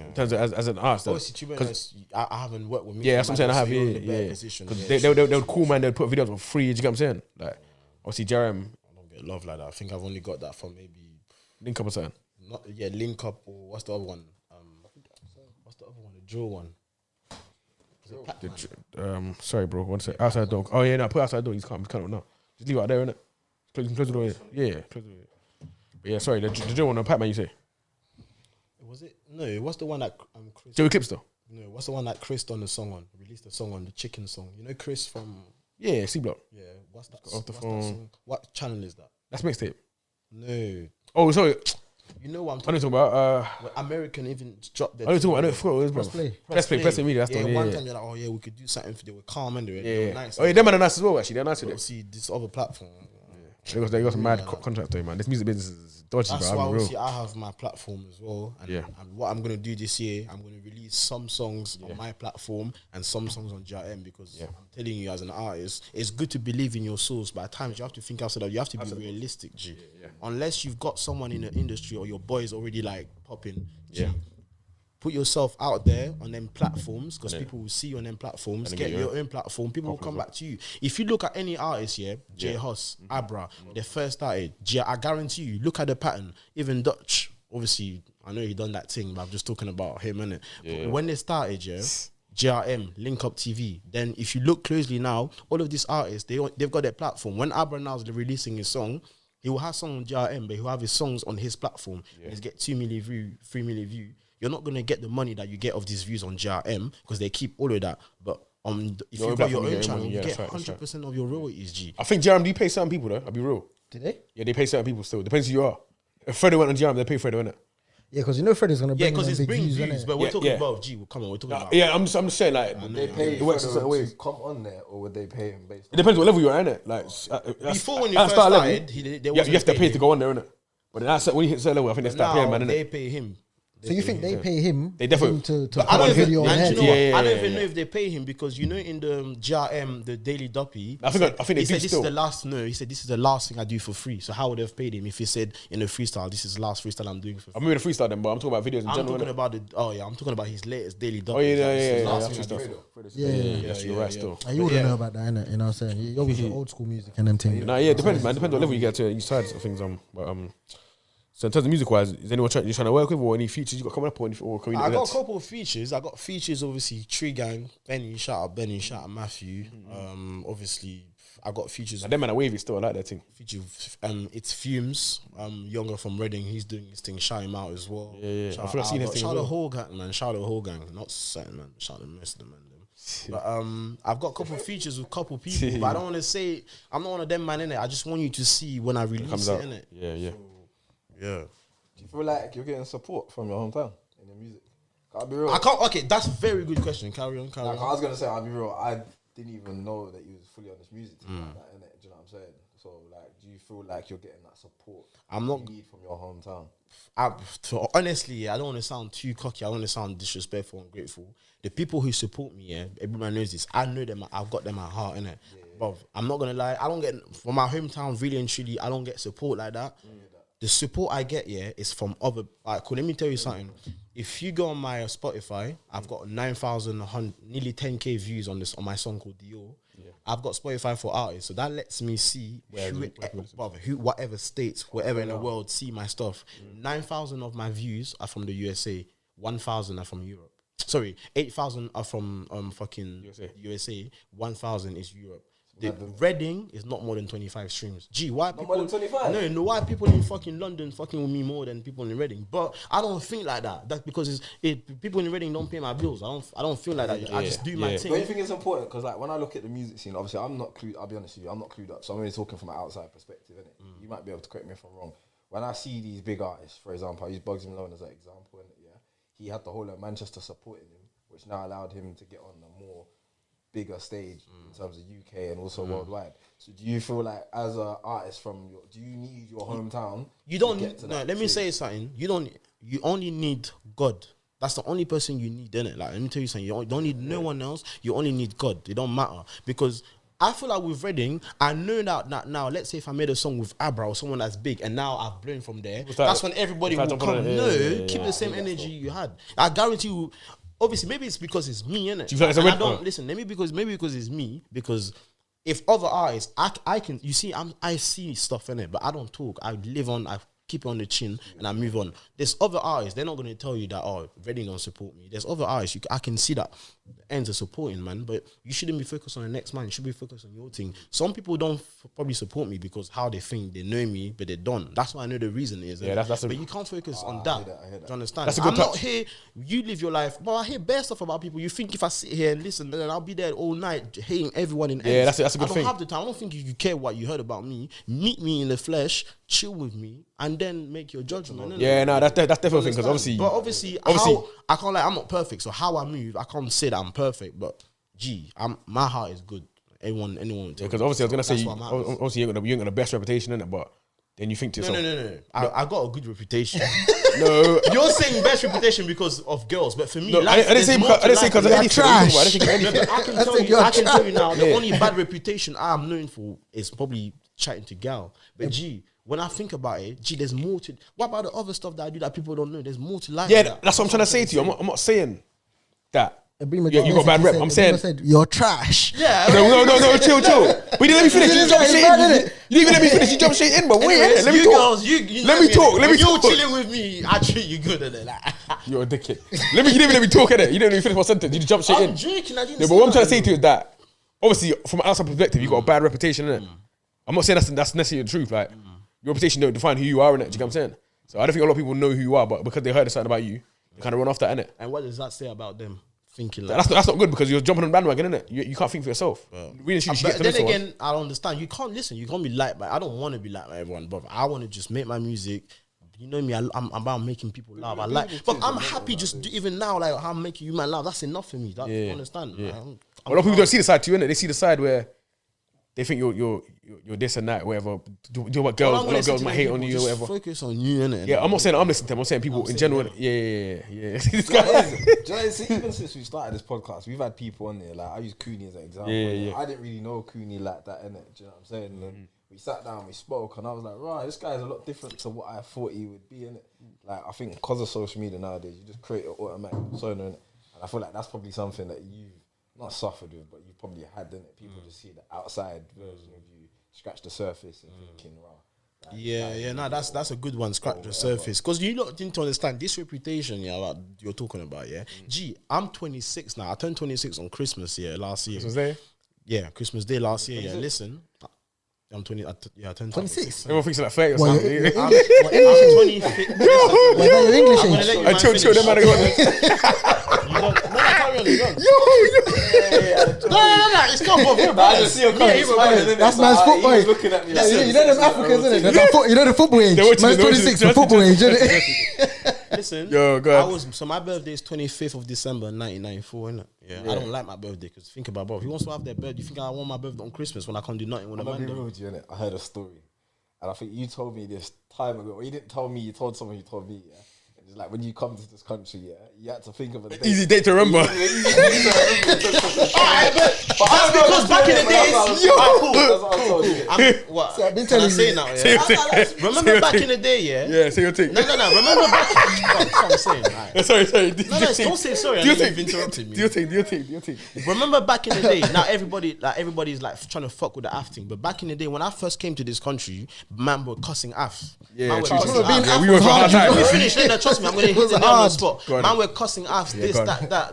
S2: In terms of as an artist. though.
S3: Obviously, to be honest, I haven't worked with Mixtape
S2: Yeah, that's what I'm saying. I have,
S3: Madness, so you're in a better
S2: yeah.
S3: position.
S2: Because
S3: Yeah,
S2: they'll cool, man. They'll put videos for free. Do you get what I'm saying? Like, obviously, JRM,
S3: I don't get love like that. I think I've only got that from maybe
S2: link up or something.
S3: Link Up or what's the other one? What's the other one? The Drill one. Is it Pac-Man?
S2: Sorry, bro. One sec. Outside door. Oh, yeah, no, put outside door. He's coming now. Just leave it out there, innit? Close the door. Yeah, close the door. But yeah, sorry. The drill one, Pac-Man, you say?
S3: Was it? No, what's the one that Chris?
S2: Joey Clips, though.
S3: No, what's the one that Chris done the song on? Released the song on the Chicken song. You know Chris from?
S2: Yeah, C-Block.
S3: Yeah. What's that?
S2: Off the
S3: what's that
S2: phone.
S3: song? What channel is that?
S2: That's Mixtape.
S3: No,
S2: Oh, sorry.
S3: you know what I'm
S2: I
S3: talking
S2: know what you're talking about.
S3: about. American even dropped their.
S2: I know what you're talking about. I forgot what it was, bro.
S5: Press play.
S2: Press play media. That's the
S3: yeah,
S2: one.
S3: one
S2: Yeah,
S3: time you're like, oh yeah, we could do something for they were calm and they were
S2: yeah.
S3: nice.
S2: Oh, yeah, them man are nice as well, actually. They're nice with
S3: But
S2: it.
S3: see this other platform.
S2: They got some mad contracts, though, man. This music business is dodgy,
S3: That's
S2: bro.
S3: why
S2: I'm real.
S3: obviously I have my platform as well. And,
S2: Yeah.
S3: and what I'm gonna do this year, I'm gonna release some songs on my platform and some songs on JRM because I'm telling you, as an artist, it's good to believe in your source, but at times you have to think outside of you have to be realistic, G. Unless you've got someone in the industry or your boy is already like popping, G.
S2: Yeah.
S3: Put yourself out there on them platforms because people will see you on them platforms.
S2: And
S3: Get
S2: get
S3: your own platform. People will come back to you. If you look at any artist, J Huss, Abra, they first started. I guarantee you, look at the pattern. Even Dutch, obviously, I know he done that thing, but I'm just talking about him, innit? But when they started, JRM, Link Up TV. Then if you look closely now, all of these artists, they've got their platform. When Abra now is releasing his song, he will have song on JRM, but he'll have his songs on his platform. He's get 2 million view, 3 million view. You're not going to get the money that you get of these views on JRM because they keep all of that. But if
S2: Your
S3: you've got your
S2: platform, you
S3: own
S2: get
S3: channel,
S2: money,
S3: you
S2: yeah,
S3: get
S2: that's right.
S3: 100% of your royalties, G.
S2: I think JRM do pay certain people, though. I'll be real.
S5: Did they?
S2: Yeah, they pay certain people still. Depends who you are. If Fredo went on GM, they pay Fredo, innit?
S5: Yeah, because you know Freddie's gonna bring
S3: Yeah, because
S5: in
S3: it's
S5: big
S3: bringing
S5: views,
S3: views,
S5: innit?
S3: but we're
S2: Yeah,
S3: talking
S2: yeah.
S3: about come on, we're talking about.
S2: Yeah, I'm just saying, like,
S6: They pay
S2: it works in certain
S6: Fredo
S2: ways.
S6: to come on there, or would they pay him based
S2: It depends what level you're at, innit? Like,
S3: Before when you
S2: at
S3: first
S2: start level,
S3: started, you
S2: you have to pay to go on there, innit? But then when you hit certain level, I think they start paying,
S3: now
S2: man,
S3: they
S2: innit?
S3: pay him.
S5: So you think they pay him?
S2: They definitely-
S5: to
S3: But
S5: put
S3: I don't
S5: a
S3: even,
S5: video on
S3: and
S5: head.
S3: you know what?
S2: Yeah,
S3: I don't
S2: yeah,
S3: even
S2: yeah.
S3: know if they pay him because you know in the GRM, the Daily Duppy,
S2: I think they
S3: he
S2: do
S3: said this
S2: still.
S3: is the last. No, he said this is the last thing I do for free. So how would they have paid him if he said in a freestyle, this is the last freestyle I'm doing for free?
S2: I'm moving to freestyle then, but I'm talking about videos in
S3: I'm
S2: general.
S3: talking
S2: innit?
S3: about I'm talking about his latest Daily Duppy.
S2: Oh yeah,
S3: This is the
S2: yeah.
S3: last
S2: That's
S3: thing
S2: true
S3: I do.
S2: stuff.
S5: Yeah,
S2: Yes, you're right. Still.
S5: And you wouldn't know about that, innit? You know what I'm saying? You're obviously old school music and them things.
S2: Nah, yeah, it depends, man. Depends what level you get to each side of things. But so in terms of music wise, is anyone trying to work with, or any features you got coming up, or can we
S3: I got a couple of features. I got features, obviously, Tree Gang, Benny, shout out Benny, shout out Matthew. Obviously, I got features.
S2: Them man are wavy still. I like that thing.
S3: It's Fumes, younger from Reading. He's doing his thing. Shout him out as well.
S2: Yeah.
S3: Shout
S2: I feel like
S3: out
S2: seen his
S3: Albert.
S2: thing
S3: Shout
S2: as
S3: the
S2: well.
S3: whole gang, man. Shout the whole gang. Not certain man. Shout the most of them, man. But I've got a couple of features with a couple of people. But I don't want to say I'm not one of them, man. Innit? I just want you to see when I release
S2: Comes
S3: it.
S2: out.
S3: Innit?
S2: Yeah.
S3: Yeah.
S6: Do you feel like you're getting support from your hometown in your music? I'll be real.
S3: I can't. Okay, that's a very good question. Carry on.
S6: Like, I was gonna say, I'll be real. I didn't even know that you was fully on this music team like that, innit? Do you know what I'm saying? So, like, do you feel like you're getting that support
S3: I'm not.
S6: you need from your hometown?
S3: Honestly, I don't want to sound too cocky. I don't want to sound disrespectful and grateful. The people who support me, yeah, everyone knows this. I know them. I've got them at heart, innit? But I'm not gonna lie. I don't get from my hometown. Really and truly, I don't get support like that. The support I get, yeah, is from other. Like, cool, let me tell you something. If you go on my Spotify, I've got 9,000, nearly 10K views on my song called Dior. I've got Spotify for artists, so that lets me see whatever states, wherever in the world, see my stuff. 9,000 of my views are from the USA. 1,000 are from Europe. Sorry, 8,000 are from fucking USA. 1,000 is Europe. The Reading is not more than 25 streams. Gee, why people?
S6: more than 25?
S3: No, why people in fucking London fucking with me more than people in Reading? But I don't think like that. That's because people in Reading don't pay my bills. I don't feel like that. I just do my thing.
S6: Don't you think it's important? Because like when I look at the music scene, obviously I'm not clued. I'll be honest with you, I'm not clued up. So I'm only talking from an outside perspective, innit? You might be able to correct me if I'm wrong. When I see these big artists, for example, I use Bugs Malone as an example, innit? Yeah, he had the whole of Manchester supporting him, which now allowed him to get on a more bigger stage in terms of UK and also worldwide. So do you feel like as an artist do you need your hometown?
S3: You don't need, no, let me say something. You only need God. That's the only person you need, innit? Like, let me tell you something. You don't need no one else. You only need God. It don't matter. Because I feel like with Reading, I know that now, let's say if I made a song with Abra or someone that's big and now I've blown from there, that's when everybody will come. Keep the same energy you had. I guarantee you. Obviously, maybe it's because it's me, innit?
S2: Do you feel like it's a
S3: And I
S2: red-
S3: don't listen. Maybe because it's me. Because if other artists, I can. You see, I see stuff in it, but I don't talk. I live on. I keep it on the chin and I move on. There's other artists. They're not going to tell you that Reading don't support me. There's other artists. I can see that ends are supporting, man. But you shouldn't be focused on the next man. You should be focused on your thing. Some people don't probably support me because how they think they know me, but they don't. That's why I know the reason is.
S2: Yeah, that's
S3: but you can't focus on that.
S6: I hear that.
S3: Do you understand?
S2: That's a good
S3: I'm not
S2: touch.
S3: here. You live your life. But I hear bad stuff about people. You think if I sit here and listen, then I'll be there all night hating everyone in.
S2: Yeah, that's a good
S3: I don't
S2: thing.
S3: have the time. I don't think you care what you heard about me. Meet me in the flesh, chill with me, and then make your judgment. innit?
S2: Yeah, no, that's definitely a thing because
S3: Understand?
S2: obviously,
S3: But obviously, how, I can't like I'm not perfect. So how I move, I can't say that I'm perfect. But my heart is good. Anyone.
S2: because obviously I was gonna say
S3: That's what matters.
S2: obviously you ain't got the best reputation in it, but then you think to yourself,
S3: No. I got a good reputation.
S2: no.
S3: You're saying best reputation because of girls, but for me,
S2: No, I didn't say because of
S5: You're
S2: anything.
S5: trash.
S2: I didn't think of
S3: No,
S2: anything.
S3: but I can
S5: I
S3: tell
S5: think
S3: you.
S5: you're
S3: I can tell you
S5: trash.
S3: now. The only bad reputation I'm known for is probably chatting to gal. But when I think about it, there's more to. What about the other stuff that I do that people don't know? There's more to life.
S2: Yeah,
S3: than that.
S2: that's what I'm trying to say to you. I'm not saying that.
S5: Ibrahima
S2: Yeah, you got bad rep. I'm saying.
S5: said, you're trash.
S3: Yeah.
S2: No, chill. But you didn't let me finish. You jumped straight in. You didn't even let me finish. You jumped straight in. But wait,
S3: Anyways,
S2: let me
S3: you
S2: talk.
S3: girls, you
S2: Let me talk. Let me
S3: You're
S2: talk.
S3: chilling with me. I treat you good, and like.
S2: You're a dickhead. You didn't even let me talk, innit? You didn't even finish my sentence. You just jumped straight
S3: I'm
S2: in.
S3: drinking. I didn't.
S2: No, but what I'm trying to say to you is that obviously from an outside perspective, you got a bad reputation, innit? I'm not saying that's necessarily the truth. Like your reputation don't define who you are, innit? Do you get what I'm saying? So I don't think a lot of people know who you are, but because they heard something about you, they kind of run off that, innit?
S3: And what does that say about them? thinking like.
S2: That's not good because you're jumping on the bandwagon, innit? You can't think for yourself. Really, you should
S3: But
S2: get to
S3: then
S2: listen to
S3: again, I don't understand. You can't listen. You can't be like. I don't want to be like everyone, brother. I want to just make my music. You know me. I'm about making people laugh. I like, but I'm happy just even now. Like how I'm making you man laugh. That's enough for me. You understand?
S2: Yeah. A lot of people don't see the side too, innit? They see the side where they think you're this and that, whatever. Do you know what girls? A lot of girls might hate on you, or whatever.
S3: Focus on you, innit?
S2: Yeah, I'm not saying I'm listening to them. I'm saying people in general. Yeah.
S6: See, even since we started this podcast, we've had people on there. Like I use Cooney as an example.
S2: Yeah.
S6: I didn't really know Cooney like that, innit? Do you know what I'm saying? And then we sat down, we spoke, and I was like, right, this guy's a lot different to what I thought he would be, innit? Like I think because of social media nowadays, you just create an automatic persona, innit? And I feel like that's probably something that you've not suffered with, but you probably had, innit? People just see the outside version of you, scratch the surface, and thinking, wow.
S3: No, that's a good one. Scratch the surface, because you lot didn't understand this reputation, that you're talking about, Gee, I'm 26 now. I turned 26 on Christmas, last year.
S2: Christmas Day?
S3: Yeah, Christmas Day last year. Yeah, listen, I'm 20. I turned
S5: 26.
S2: Everyone thinks like 30 or
S5: Well,
S2: something.
S5: you're-
S3: I'm 26.
S5: Wait, that your English
S3: I'm gonna
S5: age?
S3: let you
S2: I
S3: man
S2: chill,
S3: finish.
S2: them man got
S3: You don't. No, carry on. You don't. No. It's not for
S6: I just see your comments smiling, innit?
S5: That's
S6: So
S5: man's
S6: he
S5: football.
S6: was looking at me like,
S5: You know them Africans, innit? You know the football age.
S2: They're watching
S5: Man's
S2: it, they're
S5: 26,
S2: watching
S5: the
S2: it.
S5: football age, innit?
S3: Listen,
S2: Yo, go on.
S3: so my birthday is 25th of December 1994, innit? Yeah. I don't like my birthday because think about, bro, if he wants to have their birthday, you think I want my birthday on Christmas when I can't do nothing with a
S6: I'm not
S3: man?
S6: being real with you, innit? I heard a story, and I think you told me this time ago. Or you didn't tell me. You told someone. You told me. Yeah, and it's like when you come to this country, you had to think of a date.
S2: Easy date to remember.
S6: But
S3: That's because back in the days,
S6: That's what I told you.
S3: what?
S5: I've been
S3: Can I
S5: telling
S3: say
S5: you.
S3: now?
S2: Say your
S3: Yeah.
S2: thing.
S3: Remember back in the day,
S2: Yeah, say your thing.
S3: No. Remember back. That's what I'm saying. Right.
S2: Sorry.
S3: Don't say sorry. I
S2: Do
S3: know
S2: your thing.
S3: you've interrupted me.
S2: Do your thing.
S3: Remember back in the day, now everybody's like trying to fuck with the AF thing. But back in the day, when I first came to this country, man were cussing AF.
S2: Yeah,
S3: Man were
S2: true.
S3: cussing
S5: Being
S3: AF.
S5: AF
S2: we were
S5: was
S2: for hard
S5: hard,
S2: time.
S3: Let me finish. No, trust me, I'm going to hit the nail on the spot.
S2: Go on.
S3: Man, we're cussing AFs, this,
S2: go on.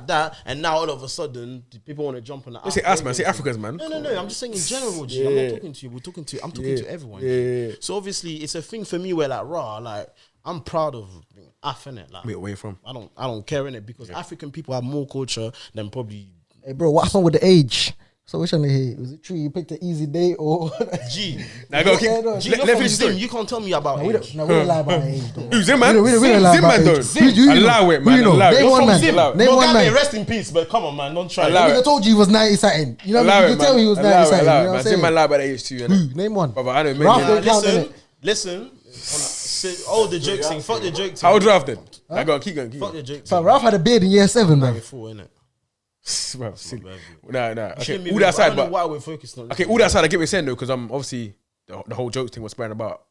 S3: that, and now all of a sudden, the people want to jump on the
S2: Don't say us, man. Say Africans, man.
S3: No. I'm just saying in general, G. I'm not talking to you. I'm talking to everyone.
S2: Yeah.
S3: So obviously, it's a thing for me where like I'm proud of being Af, innit? Like,
S2: Wait, where you from?
S3: I don't care in it because African people have more culture than probably
S5: Hey, bro, what happened with the age? So which one to hear? Was it true you picked an easy day or?
S3: G.
S2: Now go.
S5: Yeah, no,
S3: G,
S2: Let
S3: you're
S2: me
S3: from
S2: finish the
S3: Zim.
S2: story.
S3: You can't tell me about
S5: we
S3: age.
S5: don't lie about age. Though.
S2: Who's Zim, man?
S5: We don't lie
S2: Zim,
S5: about
S2: man,
S5: age.
S2: don't.
S5: Who do you know?
S2: Allow it, man.
S5: Who you know?
S2: Allow it.
S5: Name
S2: You're
S5: one
S2: from
S5: man.
S2: Zim.
S5: Name
S3: No,
S5: one man.
S3: rest in peace, but come on, man, don't try.
S2: Allow
S5: He
S2: it.
S5: would have told you he was 90 something. You know what I
S2: Allow
S5: mean?
S2: it,
S5: You could tell
S2: man.
S5: he was 90
S2: Allow it,
S5: something. You
S2: allow
S5: know
S2: it,
S5: what
S2: man.
S5: I'm
S2: Zim, man,
S5: saying?
S2: lie about the age too, innit?
S5: Who? Name one.
S2: Brother, I know
S5: Ralph
S2: many.
S5: don't count, innit?
S3: Listen. All the jokes thing. Fuck the joke thing.
S2: How old Ralph then? I got keep going.
S3: Fuck the joke
S5: So
S3: thing.
S5: Ralph had a beard in year 7, man.
S3: Before, innit?
S2: Bro, silly. Nah. Okay,
S3: Shouldn't be
S2: all
S3: real,
S2: that
S3: but I
S2: aside,
S3: don't know
S2: but
S3: why we're focused on.
S2: okay, all that aside, I get what you're saying though, because I'm obviously the whole joke thing was spreading about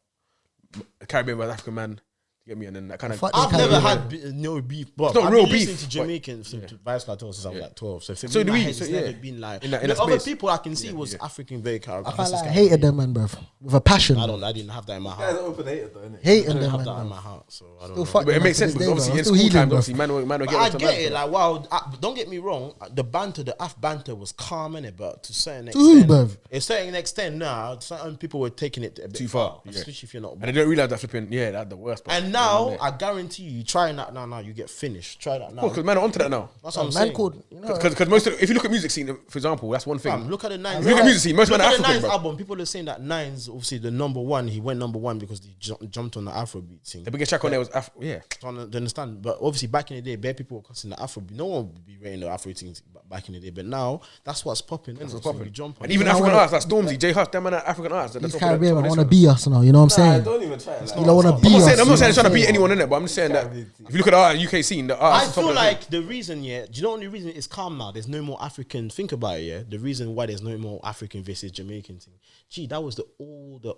S2: Caribbean versus African man. You get me, and then that kind of.
S5: Fuck
S3: I've
S5: the
S3: never
S5: Caribbean.
S3: had no beef, but
S2: It's not
S3: I've
S2: real
S3: been listening
S2: beef,
S3: to
S2: but-
S3: Jamaican to Vice Cartel since I was like 12. So for
S2: So
S3: me,
S2: do
S3: my
S2: we,
S3: head
S2: so
S3: has
S2: yeah.
S3: never been like
S2: In that
S3: the other
S2: space.
S3: people I can see was African, very
S5: I
S3: Caribbean.
S5: can't lie, I hated them, man, bro. With a passion.
S3: I didn't have that in my
S6: Guys
S3: heart.
S6: are open hated though, innit?
S3: I
S5: Hating
S3: didn't
S5: them,
S3: have that in
S5: man.
S3: my heart. So I don't
S5: Still
S3: know.
S5: fuck
S2: But it
S5: them
S2: makes
S5: to
S2: sense
S5: this
S2: because
S5: day,
S2: obviously
S5: bro.
S2: in
S5: Still
S2: school
S5: healing,
S2: times,
S5: bro.
S2: obviously man will
S3: But
S2: get
S3: I
S2: onto
S3: get it,
S2: man.
S3: like wow. Don't get me wrong. The banter, the Af banter was calm in it, but to certain
S5: To who,
S3: extent,
S5: bruv?
S3: a certain extent, nah, certain people were taking it a bit
S2: Too far, yeah.
S3: especially if you're not.
S2: And they don't realize that flipping, yeah, that's the worst part.
S3: And now I guarantee you, trying that now, you get finished. Try that now.
S2: because man are onto that now.
S3: That's what I'm
S5: Man
S3: saying.
S5: called, you know.
S2: Because most of, if you look at music scene, for example, that's one thing.
S3: Fam, look at the Nines.
S2: If you look at music scene, most
S3: Look
S2: men are
S3: at the
S2: African,
S3: Nines
S2: bro.
S3: album. People are saying that Nines, obviously the number one. He went number one because he jumped on the Afrobeat thing.
S2: The biggest track on there was yeah.
S3: Trying to understand, but obviously back in the day, bare people were cussing the Afrobeat. No one would be rating the Afro things back in the day, but now that's what's popping. That's
S2: what's popping.
S3: You jump on
S2: And even
S3: it.
S2: African artists like Stormzy, J Hush, them man are African artists.
S5: These Caribbean man want to be us now, you know what I'm
S6: Nah,
S5: saying?
S6: don't even try it.
S5: You don't want to be
S2: I'm not
S5: us.
S2: saying, I'm
S5: you
S2: not saying
S5: know
S2: trying to
S5: what
S2: beat
S5: I'm
S2: anyone in it, but I'm just saying that if you look at the UK scene, the
S3: I
S2: artists.
S3: feel like the reason, do you know the only reason it's calm now? There's no more African. Think about it, yeah. The reason why there's no more African versus Jamaican thing. Gee, that was the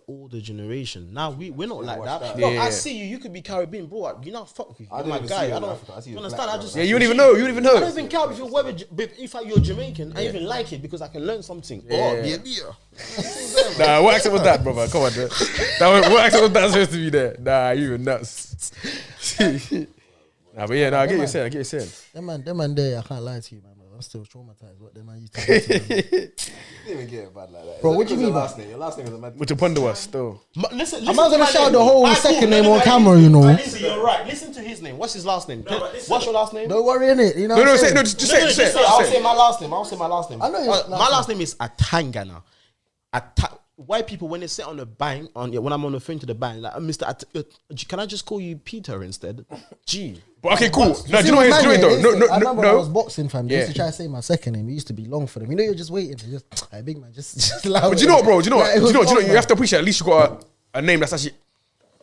S3: older generation. Now we're not like that. Look,
S2: Yeah.
S3: I see you. You could be Caribbean, bro. You know, fuck with you.
S6: I
S3: You're
S6: don't
S3: my
S6: even
S3: guy.
S6: see you
S3: I
S6: in
S3: don't.
S6: Africa. I see
S3: You
S6: you
S3: understand?
S6: black,
S3: I just.
S2: Yeah, you don't even know. You don't even
S3: I
S2: know.
S3: don't even care if you're whether if you're Jamaican. I even like it because I can learn something. Oh, yeah.
S2: Nah, what accent was that, brother? Come on, man. What accent was that supposed to be there? Nah, you nuts. Nah, but yeah, I get you saying.
S5: Them man there, I can't lie to you, man. Bro. still traumatized. What them I used to do to them.
S6: You didn't even get it bad like that.
S5: Bro, what do you mean,
S6: Your
S5: bro?
S6: last name. Your last name is a mad.
S2: But to ponder us still.
S3: Listen,
S5: I'm not gonna shout the whole second name on camera, you know.
S3: Listen, you're right. Listen to his name. What's his last name? What's your last name?
S5: Don't worry, innit? You know.
S2: No,
S5: what I'm
S2: say
S5: saying?
S2: no. Just say it.
S3: I'll say my last name.
S5: I know your
S3: My last name is Atangana. White people when they sit on the bank when I'm on the phone to the bank, like Mr. Can I just call you Peter instead? G.
S2: But okay, cool. No, do
S5: See
S2: you know
S5: what
S2: what?
S5: man,
S2: Do
S5: yeah,
S2: it though.
S5: listen, I remember when I was
S2: No.
S5: boxing, fam. They used to
S2: Yeah.
S5: try to say my second name. It used to be long for them. You know, you're just waiting. They just, hey, big man, just allow
S2: But
S5: it.
S2: do you know what, bro? Do you know
S5: Like,
S2: what?
S5: it
S2: Do you know?
S5: was long,
S2: You
S5: man.
S2: have to appreciate at least you got a name that's actually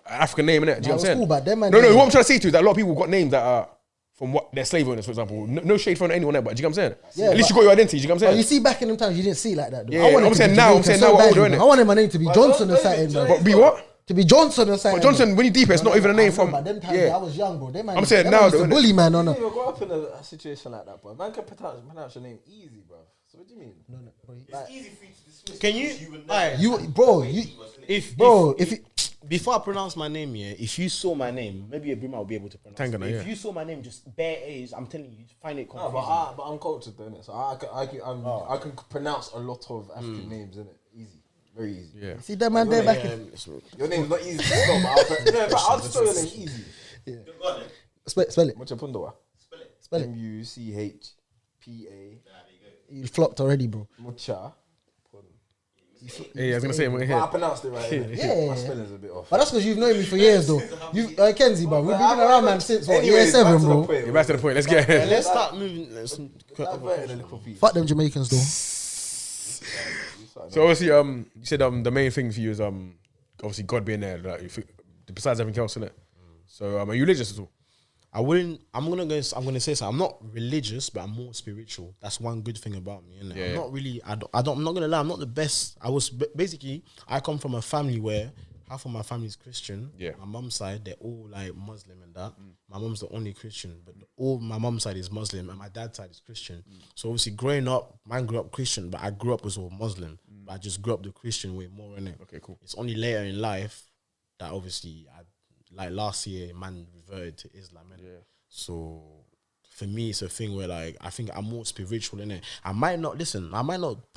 S2: an African name, innit? Do you know
S5: Nah,
S2: what
S5: it
S2: I'm
S5: was
S2: saying?
S5: cool, but them man
S2: No,
S5: did-
S2: what I'm trying to say to you is that a lot of people got names that are from what their slave owners, for example. No shade from anyone else, but do you know what I'm saying?
S5: Yeah,
S2: At least you
S5: but-
S2: got your identity. Do you know what I'm
S5: But you
S2: saying?
S5: see, back in them times, you didn't see it like that. Though.
S2: Yeah,
S5: I wanted
S2: I'm
S5: to
S2: saying
S5: be
S2: now,
S5: Jamaican
S2: now
S5: so
S2: we're older,
S5: badly, man.
S2: innit?
S5: I wanted my name to be Johnson or something, man.
S2: But be what?
S5: To be Johnson or something.
S2: But Johnson, when you deep, it's not even a name from.
S5: But them times
S2: Yeah.
S5: I was young, bro. Them man,
S2: I'm saying
S5: them
S2: now,
S5: man used
S2: though,
S5: to
S2: innit?
S5: bully man on
S6: You
S5: a.
S6: didn't even grow up in a situation like that, bro. Man can pronounce your name easy, bro. So what do you mean?
S3: Can you?
S5: If you,
S3: Before I pronounce my name, yeah, if you saw my name, maybe Abrima will be able to pronounce
S2: Tangana,
S3: it. If
S2: yeah.
S3: you saw my name, just bare A's, I'm telling you, find it
S6: No,
S3: confusing.
S6: but I'm cultured, though, innit? So I can pronounce a lot of African names, innit? Easy. Very easy.
S2: Yeah.
S5: see them man there back in.
S6: Your name's not easy to spell, but I'll spell your name easy.
S5: Spell it.
S6: What's your pundawa?
S5: Spell it.
S6: Muchpa.
S5: You flopped already, bro.
S6: Mucha.
S2: Hey, I was gonna say,
S6: But I pronounced it right. innit?
S5: Yeah.
S6: My spelling's a bit off.
S5: But that's because you've known me for years, though. You, Kenzie, bro. We've been around, man, since what, year
S6: Anyways, back
S5: 7,
S6: to the
S5: bro.
S6: point,
S2: Yeah, back to the point. Let's get.
S3: Let's start moving.
S6: Diverted a little piece.
S5: Fuck them Jamaicans, though.
S2: So obviously, you said the main thing for you is obviously God being there, like besides everything else, innit? So are you religious at all?
S3: I wouldn't. I'm gonna say something. I'm not religious, but I'm more spiritual. That's one good thing about me. Innit?
S2: Yeah,
S3: I'm
S2: yeah.
S3: not really. I'm not gonna lie. I'm not the best. Basically. I come from a family where half of my family is Christian.
S2: Yeah.
S3: My mum's side, they're all like Muslim and that. My mum's the only Christian, but all my mum's side is Muslim and my dad's side is Christian. So obviously, growing up, mine grew up Christian, but I grew up as all Muslim. But I just grew up the Christian way more, innit?
S2: Okay, cool.
S3: It's only later in life that obviously like last year, man reverted to Islam. Yeah. So for me, it's a thing where like I think I'm more spiritual in it. I might not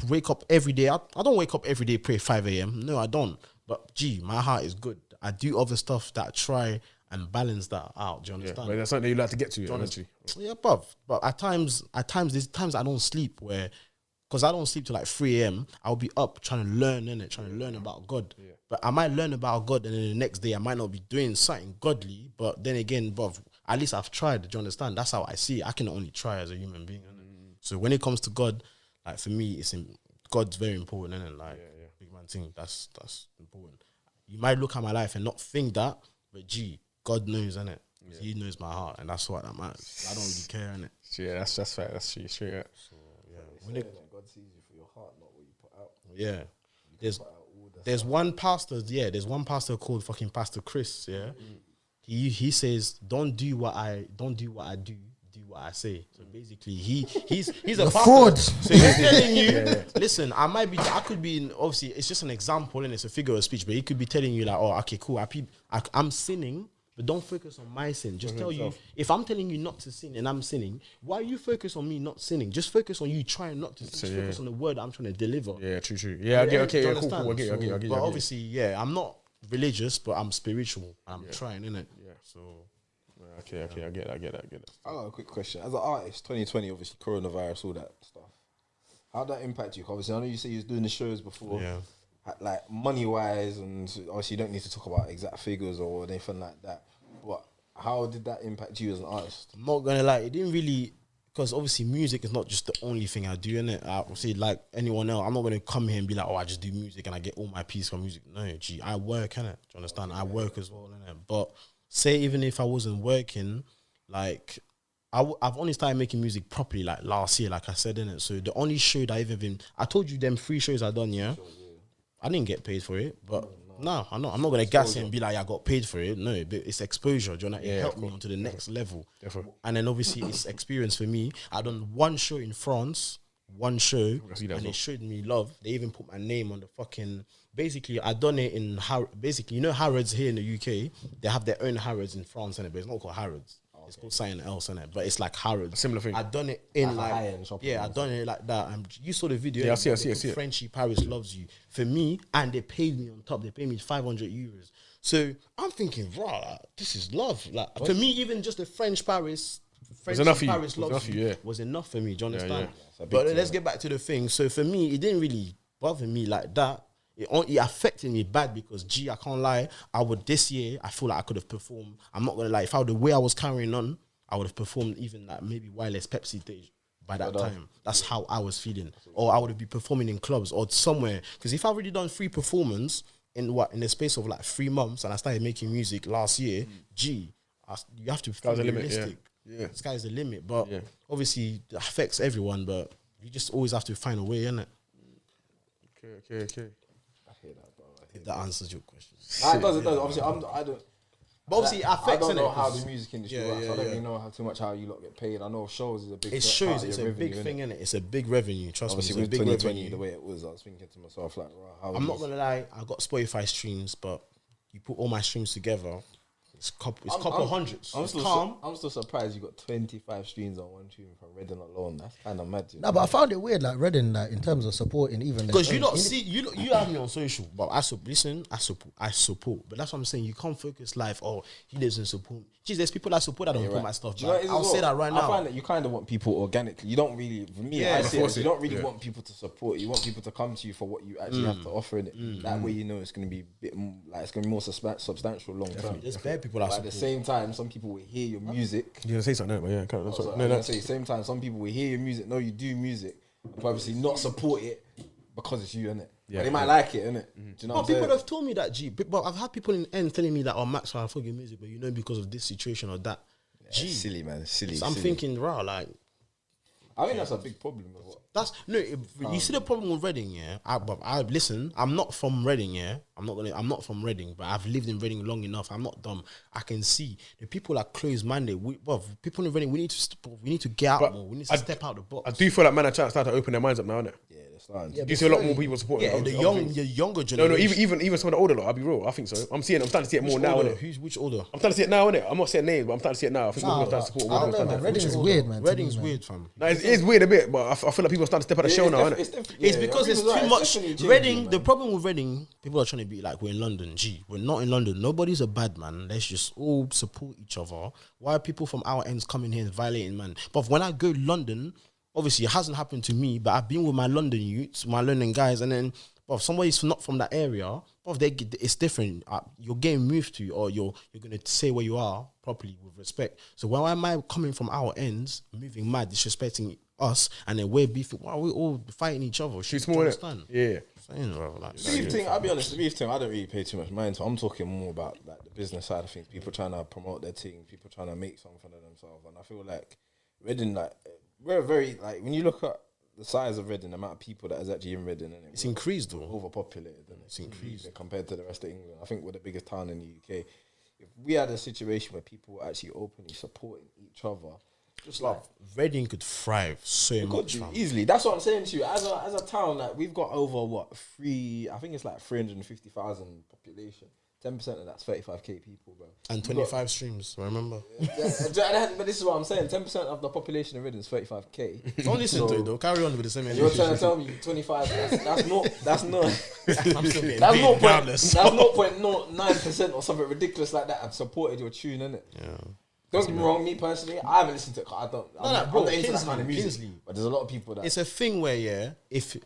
S3: wake up every day. I don't wake up every day, pray 5 a.m. No, I don't. But gee, my heart is good. I do other stuff that try and balance that out. Do you
S2: Yeah,
S3: understand?
S2: but that's something that you like to get to eventually.
S3: Yeah, but at times there's times I don't sleep where, because I don't sleep till like 3 a.m. I'll be up trying to learn about God. Yeah. But I might learn about God and then the next day I might not be doing something godly. But then again, bruv, at least I've tried. Do you understand? That's how I see it. I can only try as a human being. So when it comes to God, like for me, God's very important, innit? Like big man thing. That's important. You might look at my life and not think that, but gee, God knows, innit? Yeah. He knows my heart, and that's what that matters. I don't really care, innit?
S2: Yeah, that's fair. That's true. Straight up.
S3: So yeah,
S6: God sees you for your heart, not what you put out.
S3: yeah. There's one pastor. Yeah, there's one pastor called fucking Pastor Chris. Yeah, he says, don't do what I do. Do what I say. So basically, he's a
S5: fraud.
S3: So he's telling you, listen, I could be in, obviously it's just an example and it's a figure of speech, but he could be telling you like, oh, okay, cool, I'm sinning, but don't focus on my sin. Just tell you, if I'm telling you not to sin and I'm sinning, why you focus on me not sinning? Just focus on you trying not to sin. Just focus on the word I'm trying to deliver.
S2: Yeah, true. Yeah, I get. Okay,
S3: Do you
S2: yeah, cool. I get.
S3: understand?
S2: you.
S3: But obviously, yeah, I'm not religious, but I'm spiritual. I'm trying, innit?
S2: Yeah.
S3: So
S2: Okay, I get it.
S6: I got a quick question. As an artist, 2020, obviously coronavirus, all that stuff. How'd that impact you? Obviously, I know you say you was doing the shows before.
S3: Yeah.
S6: Like money wise, and obviously you don't need to talk about exact figures or anything like that. But how did that impact you as an artist?
S3: I'm not gonna lie, it didn't really, because obviously music is not just the only thing I do, innit? I say like anyone else, I'm not gonna come here and be like, oh, I just do music and I get all my peace from music. No, gee, I work, innit? Do you understand? I work as well, innit? But say even if I wasn't working, like I've only started making music properly like last year, like I said, innit? So the only show that I told you them 3 shows I done, yeah? I didn't get paid for it, but no, I'm not gonna gas it and be like, I got paid for it. No, but it's exposure. Do you know? It helped me onto the next level.
S2: Definitely.
S3: And then obviously it's experience for me. I done one show in France, and it showed me love. They even put my name on the fucking. Basically, I done it in basically, you know, Harrods here in the UK. They have their own Harrods in France, and it's not called Harrods. It's called something else, innit? But it's like Harrods.
S2: Similar thing.
S3: I done it in
S6: Like a
S3: like
S6: high-end shopping
S3: yeah, I
S6: mall.
S3: done it like that. And you saw the video.
S2: Yeah, I
S3: innit?
S2: see it.
S3: Frenchy Paris loves you for me, and they paid me on top. They paid me 500 euros. So I'm thinking, raw, like, this is love. Like for me, even just the French Paris
S2: enough for you.
S3: Paris
S2: It was enough for you, yeah.
S3: was enough for me. Do you understand?
S2: yeah.
S3: But let's get back to the thing. So for me, it didn't really bother me like that. It affected me bad because I can't lie. This year I feel like I could have performed. I'm not gonna lie. If the way I was carrying on, I would have performed even like maybe Wireless Pepsi stage by that time. That's how I was feeling. Or I would have been performing in clubs or somewhere. Because if I already done 3 performances in the space of like 3 months, and I started making music last year, you have to
S2: Sky's the
S3: be
S2: limit,
S3: realistic.
S2: yeah.
S3: Sky's the limit. But obviously it affects everyone. But you just always have to find a way, innit?
S2: Okay.
S6: I hear that, bro.
S3: If that answers your question.
S6: It does. Obviously, I don't.
S3: But obviously it affects,
S6: I don't know
S3: innit?
S6: how the music industry
S3: Yeah,
S6: works.
S3: yeah,
S6: I don't
S3: yeah.
S6: really know too much how you lot get paid. I know shows is a big.
S3: It
S6: part
S3: shows
S6: of
S3: it's
S6: your
S3: a big
S6: revenue,
S3: thing,
S6: innit?
S3: innit? It's a big revenue. Trust
S6: Obviously,
S3: me,
S6: with
S3: it's a big
S6: 2020
S3: revenue.
S6: the way it was, I was thinking to myself like, right, how
S3: I'm
S6: is
S3: not
S6: this?
S3: gonna lie, I got Spotify streams, but you put all my streams together, it's couple hundreds.
S6: I'm
S3: It's
S6: still,
S3: calm.
S6: I'm still surprised you got 25 streams on one tune from Reading alone. That's kind of mad.
S5: No, but I found it weird, like Reading, like in terms of supporting even
S3: Because
S5: their
S3: you
S5: own
S3: don't
S5: indie-
S3: see you have me on social, but I support. But that's what I'm saying. You can't focus life. Oh, he doesn't support. Geez, there's people that support that don't put my stuff.
S6: Do you know what
S3: Back.
S6: it is
S3: I'll
S6: as
S3: say
S6: well?
S3: that right
S6: I
S3: now.
S6: find that you kind of want people organically. You don't really, for me,
S3: Yeah,
S6: I see it,
S2: force
S6: you
S2: it.
S6: don't really
S2: Yeah.
S6: want people to support you. You want people to come to you for what you actually have to offer in it. That way, you know it's going to be a bit like it's going to be more substantial long term.
S3: There's bare people that
S6: But at the
S3: support.
S6: same time, some people will hear your music.
S2: You're gonna say something, but yeah, can't.
S6: So I'm gonna say, same time, some people will hear your music, know you do music, but obviously not support it because it's you, innit?
S2: Yeah,
S6: But they might like it, innit? Do you know
S3: But
S6: what I'm
S3: people
S6: saying?
S3: have told me that, G. But I've had people in the end telling me that, oh, Max, I fuck your music, but you know because of this situation or that. G.
S6: It's silly, man. It's silly.
S3: So I'm
S6: silly.
S3: thinking, rah, like,
S6: I think that's a big problem. With what?
S3: that's no. You see the problem with Reading, yeah. I listen. I'm not from Reading, yeah. I'm not from Reading, but I've lived in Reading long enough. I'm not dumb. I can see the people are closed-minded. People in Reading, we need to get out
S2: But
S3: more. We need to step out the box.
S2: I do feel like man are trying to start to open their minds up now, innit?
S6: Yeah, that's fine.
S2: Do you see a lot more people supporting?
S3: Yeah, the younger
S2: No,
S3: generation.
S2: even some of the older lot. I'll be real. I think so. I'm starting to see it more now, innit?
S3: Which older?
S2: I'm starting to see it now, innit? I'm not saying names, but I'm starting to see it now. I think we're starting to support.
S5: I don't know, man. Reading is weird, man. to me,
S3: Reading's
S5: man.
S3: weird, fam.
S2: No, it's weird a bit, but I feel like people are starting to step out the show now, innit?
S3: It's because it's too much.
S6: Reading.
S3: Reading, the problem with Reading, people are trying to be like, we're in London. Gee, we're not in London. Nobody's a bad man. Let's just all support each other. Why are people from our ends coming here and violating, man? But when I go to London, obviously it hasn't happened to me, but I've been with my London youths, my London guys, and then if somebody's not from that area, it's different. You're getting moved to, or you're going to say where you are properly with respect. So why am I coming from our ends, moving mad, disrespecting us, and then we're beefing? Why are we all fighting each other?
S2: She's
S3: Do you
S2: small,
S3: understand?
S2: innit? Yeah.
S3: Saying, bro, like,
S6: The beef thing, I'll be honest, the beef thing, I don't really pay too much mind to. I'm talking more about like the business side of things. People trying to promote their team, people trying to make something of themselves. And I feel like Reading, like, we're very, like, when you look at the size of Reading, the amount of people that is actually in Reading, and
S3: it's increased though.
S6: overpopulated, and
S3: It's increased.
S6: compared to the rest of England. I think we're the biggest town in the UK. If we had a situation where people were actually openly supporting each other, just like
S3: Reading could thrive so
S6: we could
S3: much,
S6: do
S3: fam.
S6: easily. That's what I'm saying to you. As a town, like we've got over I think it's like 350,000 population. 10% of that's 35k people, bro.
S3: And 25 streams, remember?
S6: But this is what I'm saying. 10% of the population of Reading is 35k.
S3: Don't listen to it though. Carry on with the same
S6: You're
S3: energy.
S6: trying to tell me 25? That's not.
S3: I'm still getting
S6: That's
S3: beat,
S6: not
S3: regardless.
S6: that's 0.09% or something ridiculous like that. I've supported your tune, innit?
S3: Yeah.
S6: Don't get me wrong, me personally, I haven't listened to it. 'Cause I don't. I'm
S3: bro,
S6: not into that
S3: Kingsley,
S6: kind of music.
S3: Kingsley.
S6: But there's a lot of people that.
S3: It's a thing where, yeah,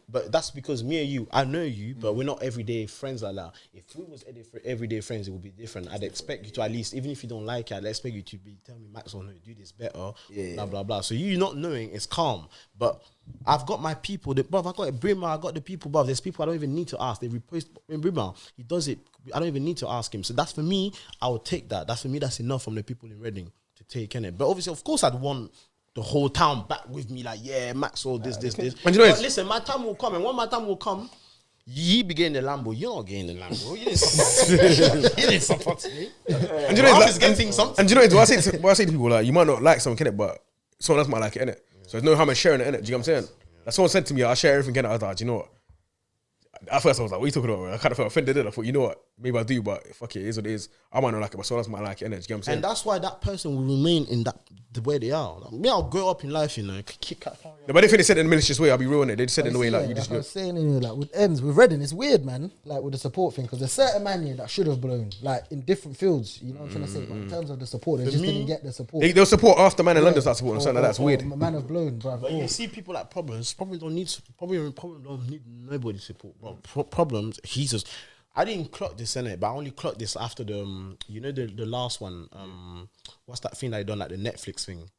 S3: but that's because me and you, I know you, but we're not everyday friends like that. If we was everyday friends, it would be different. I'd expect you to at least, even if you don't like it, I'd expect you to be tell me, Max, no, do this better, blah blah blah. So you not knowing, it's calm. But I've got my people. Bruv, I got a Brimmer, I got the people, bruv. There's people I don't even need to ask. They repost Brimmer. He does it. I don't even need to ask him. So that's for me. I will take that. That's for me. That's enough from the people in Reading to take in it. But obviously, of course, I'd want the whole town back with me. Like, yeah, Maxwell, this.
S2: And you know
S3: But
S2: it's-
S3: listen, my time will come, and when my time will come, he be getting the Lambo. You're not getting the Lambo. You didn't support. You didn't support me.
S2: And you know,
S3: Ralph
S2: it's
S3: is
S2: like,
S3: getting something.
S2: and you know, it's what I say to people, like, you might not like something, innit, but someone else might like it, innit? So there's no harm in sharing it, innit? Do you know what I'm saying? Like, someone said to me, I share everything, innit? I was like, do you know what? At first, I was like, what are you talking about? I kind of felt offended, innit? I thought, you know what? maybe I do, but fuck it, it is what it is. I might not like it, but someone else might like it, innit? Do you get what I'm saying?
S3: And that's why that person will remain in that the way they are. Like, me, I'll grow up in life, you know.
S2: No, but they think they said it in the malicious way. I'll be real in it. They said it in the way like you just.
S5: I was saying, like with ends with Reading, it's weird, man. Like with the support thing, because there's certain man here that should have blown, like in different fields. You know what I'm trying to say? But in terms of the support, they just didn't get the support.
S2: They'll support after man in London start supporting. Something like that's weird.
S5: Man have blown, bro.
S3: But you see people like Problems don't need nobody's support, bro. Problems, he's just. I didn't clock this in it, but I only clocked this after the you know the last one. What's that thing that they done, like the Netflix thing?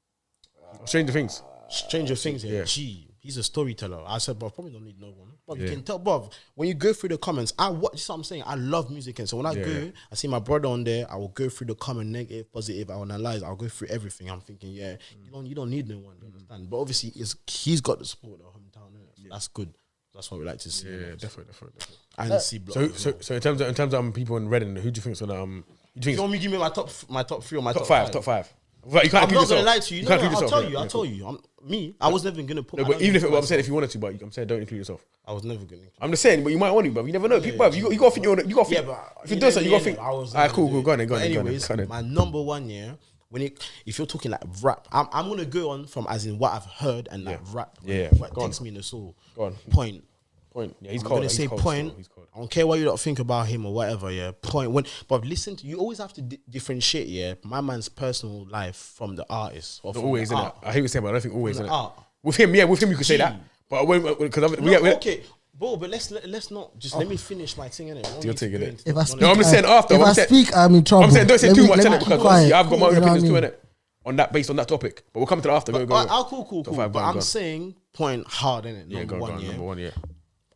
S2: Stranger Things.
S3: Stranger Things. Yeah. Gee, he's a storyteller. I said, bro, probably don't need no one. But you can tell, bro, when you go through the comments, this is what I'm saying. I love music, and so when I go, I see my brother on there. I will go through the comment, negative, positive. I will analyze. I'll go through everything. I'm thinking, you don't need no one. You understand? But obviously, he's got the support of the hometown. So that's good. That's what we like to see.
S2: Yeah, definitely.
S3: And C Block.
S2: So in terms of people in Reading, who do you think's gonna
S3: You want me to give me my top three or my top
S2: five? Top five. Well, you can't
S3: I'm not gonna lie to you.
S2: You can't
S3: No,
S2: include
S3: I'll
S2: yourself.
S3: tell you. I was never gonna put.
S2: No, but even if I'm saying if you wanted to, but I'm saying don't include yourself.
S3: I was never gonna.
S2: I'm just saying, but you might want to, but you never know. People, you got to think. You got to think.
S3: Yeah, but
S2: if you do something, you got to think.
S3: Alright,
S2: cool. Go on.
S3: Anyways, my number one, if you're talking like rap, I'm gonna go on from as in what I've heard and like rap.
S2: Yeah.
S3: What takes me in the soul.
S2: Go on.
S3: Point.
S2: Yeah, he's
S3: I'm
S2: cold.
S3: gonna say Point. I don't care what you don't think about him or whatever. Yeah, Point. But listen, you always have to differentiate. Yeah, my man's personal life from the artist. Or
S2: Not
S3: from
S2: always,
S3: the
S2: innit?
S3: art.
S2: I hear you saying, but I don't think always,
S3: From the
S2: innit?
S3: art.
S2: With him, you could say that. But because
S3: Okay, bro, but let's not just let me finish my thing, innit?
S2: You're taking it.
S5: If I speak,
S2: I'm just saying after.
S5: If I speak, I'm in trouble.
S2: I'm saying don't say
S5: Let
S2: too
S5: me-
S2: much,
S5: let
S2: innit?
S5: me keep
S2: Because
S5: quiet.
S2: obviously I've got my own
S5: You know what I
S2: opinions too,
S5: mean?
S2: innit? On that, based on that topic. But we'll come to that after. Go.
S3: Cool.
S2: Top five,
S3: But
S2: go on.
S3: I'm saying Point hard, innit?
S2: Yeah, go on. Number one, yeah.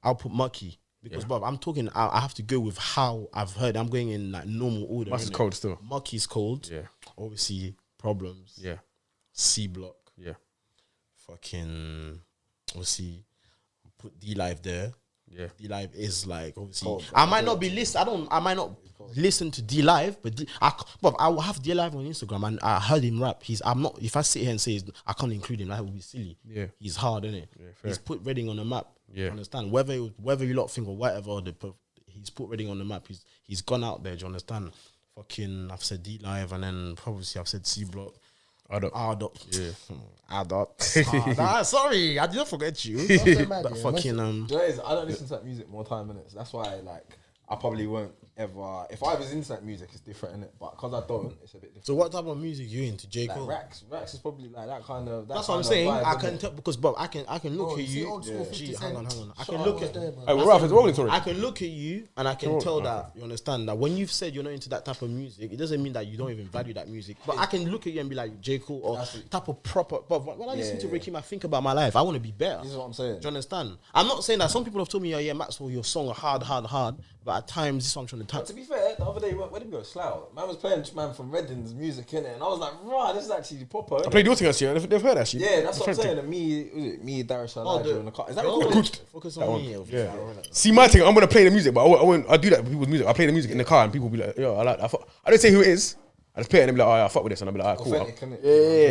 S3: I'll put Mucky because, Bob, I'm talking. I have to go with how I've heard. I'm going in like normal order.
S2: Mucky's
S3: innit?
S2: cold still.
S3: Mucky's cold.
S2: Yeah.
S3: Obviously, Problems.
S2: Yeah.
S3: C Block.
S2: Yeah.
S3: Fucking. Obviously, put D Live there.
S2: Yeah.
S3: D Live is like obviously. I might not be listen. I might not listen to D Live, but I will have D Live on Instagram, and I heard him rap. I'm not. If I sit here and say I can't include him, that would be silly.
S2: Yeah.
S3: He's hard, isn't it?
S2: Yeah, fair.
S3: He's put Reading on the map.
S2: Yeah.
S3: Understand? Whether you lot think or whatever, he's put Reading on the map. He's gone out there. Do you understand? Fucking, I've said D Live, and then probably I've said C Block. Add up.
S2: Yeah.
S3: Add up. Sorry, I didn't forget you. But fucking
S6: You know what it is? I don't listen to that music more time minutes. That's why like I probably won't ever. If I was into that music, it's different, innit? But because I don't, it's a bit different.
S3: So what type of music you into, J. Cole?
S6: Like Rax is probably like that kind of.
S3: That's what I'm saying. I can tell because Bob, I can look at you.
S5: old school 50
S3: Hang on. I
S5: Shut
S3: can
S5: up,
S3: look
S5: I was
S3: at.
S5: there, bro.
S2: Hey, well, Ralph, it's rolling, sorry.
S3: I can look at you and I can tell that you understand that when you've said you're not into that type of music, it doesn't mean that you don't even value that music. But I can look at you and be like J. Cole or type of proper. But when I listen to Rakim, I think about my life. I want to be better.
S6: This is what I'm saying.
S3: Do you understand? I'm not saying that some people have told me, yeah, Maxwell, your song are hard. But at times, this is what I'm trying to
S6: But
S3: touch.
S6: to be fair, the other day, where did we go? Slough. Man was playing man from Reading's music, innit? And I was like, right, this is actually proper.
S2: I played your thing actually. They've heard actually.
S6: Yeah, that's what I'm
S2: Friendly.
S6: saying. And me, Darius, and Elijah in the car. Is that
S3: Oh,
S6: recorded?
S3: focus on me.
S2: Yeah. See my thing. I'm gonna play the music, but I do that with people's music. I play the music in the car, and people be like, "Yo, I like." I don't say who it is. I just play it and they be like, "Oh, yeah, I fuck with this," and I be like, "Ah, cool."
S6: Authentic, innit?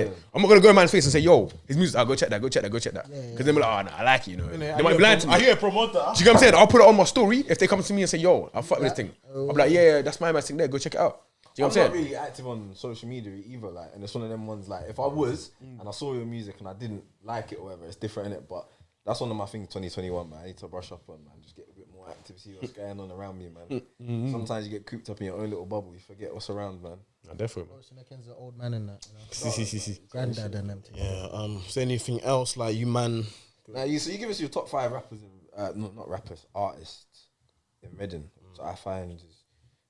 S2: Yeah. I'm not gonna go in man's face and say, "Yo, his music. I'll go check that. Because they be like, "Oh, nah, I like it," you know. They might be blind to me.
S3: Are you a promoter?
S2: Do you get what I'm saying? I'll put it on my story if they come to me and say, "Yo, I fuck with this thing." I'll be like, "Yeah, that's my man's thing there. Go check it out." Do you know
S6: I'm
S2: what I'm
S6: not
S2: saying?
S6: really active on social media either, like, and it's one of them ones like if I was and I saw your music and I didn't like it or whatever, it's different, innit? But that's one of my things 2021, man. I need to brush up on, man. Just get a bit more active, see what's going on around me, man. Sometimes you get cooped up in your own little bubble, you forget what's around, man.
S2: Nah, definitely.
S5: Ken's an old man in that.
S2: See.
S5: Granddad and them.
S3: Yeah. Is there anything else like you, man?
S6: Now, you give us your top 5 rappers, not rappers, artists in Reading. So I find,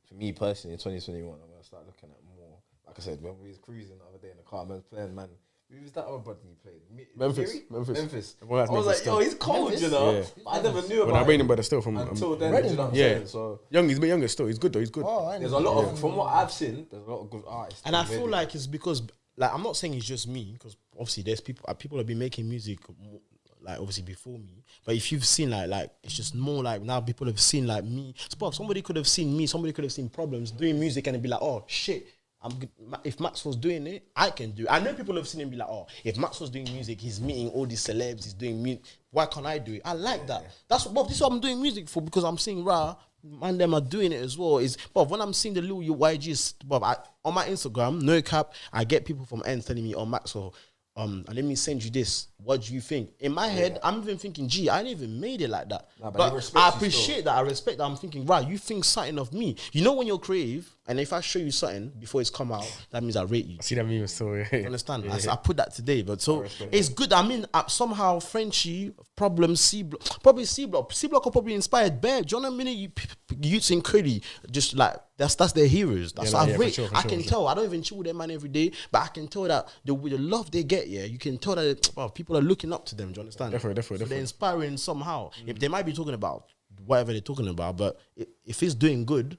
S6: for me personally, in 2021, I'm gonna start looking at more. Like I said, when we was cruising the other day in the car, man, was playing, man. Who was that other brother you played?
S2: Memphis.
S6: I
S2: Well, that's
S6: was
S2: Memphis
S6: like, yo, he's cold, you know.
S2: Yeah.
S6: But I never knew
S2: When
S6: about
S2: I rate him,
S6: him
S2: but still from
S6: until then.
S5: Reading,
S6: You know what I'm
S2: yeah.
S6: saying? So
S2: He's a bit younger still. He's good though. He's good.
S5: Oh, I
S6: there's
S5: know.
S6: a lot of, from what I've seen, there's a lot of good artists.
S3: And I
S6: in
S3: feel
S6: Reading.
S3: like it's because, like, I'm not saying it's just me, because obviously there's people have been making music, like, obviously before me. But if you've seen, like, it's just more like now people have seen, like, me. Somebody could have seen me, somebody could have seen Problems doing music and it'd be like, oh, shit. If Maxwell's doing it, I can do it. I know people have seen him be like, oh, if Maxwell's doing music, he's meeting all these celebs, he's doing music. Why can't I do it? I like that. This is what I'm doing music for, because I'm seeing, man, them are doing it as well. But when I'm seeing the little YGs, but on my Instagram, no cap, I get people from ends telling me, "Oh, Maxwell, let me send you this. What do you think?" In my head, I'm even thinking, "Gee, I didn't even made it like that."
S6: Nah,
S3: but I appreciate that. I respect that. I'm thinking, right, you think something of me. You know when you're creative, and if I show you something before it's come out, that means I rate you.
S2: I see that meme so
S3: You understand? I put that today, but so it's good. I mean, somehow Frenchy, Problem, C Block, probably C Block are probably inspired Bear. Do you know what I mean? Youths in Curry, just like that's their heroes. That's what I rate. I can tell. I don't even chill with them man every day, but I can tell that with the love they get, you can tell that people are looking up to them. Do you understand?
S2: Definitely.
S3: So they're inspiring somehow. If they might be talking about whatever they're talking about, but if it's doing good.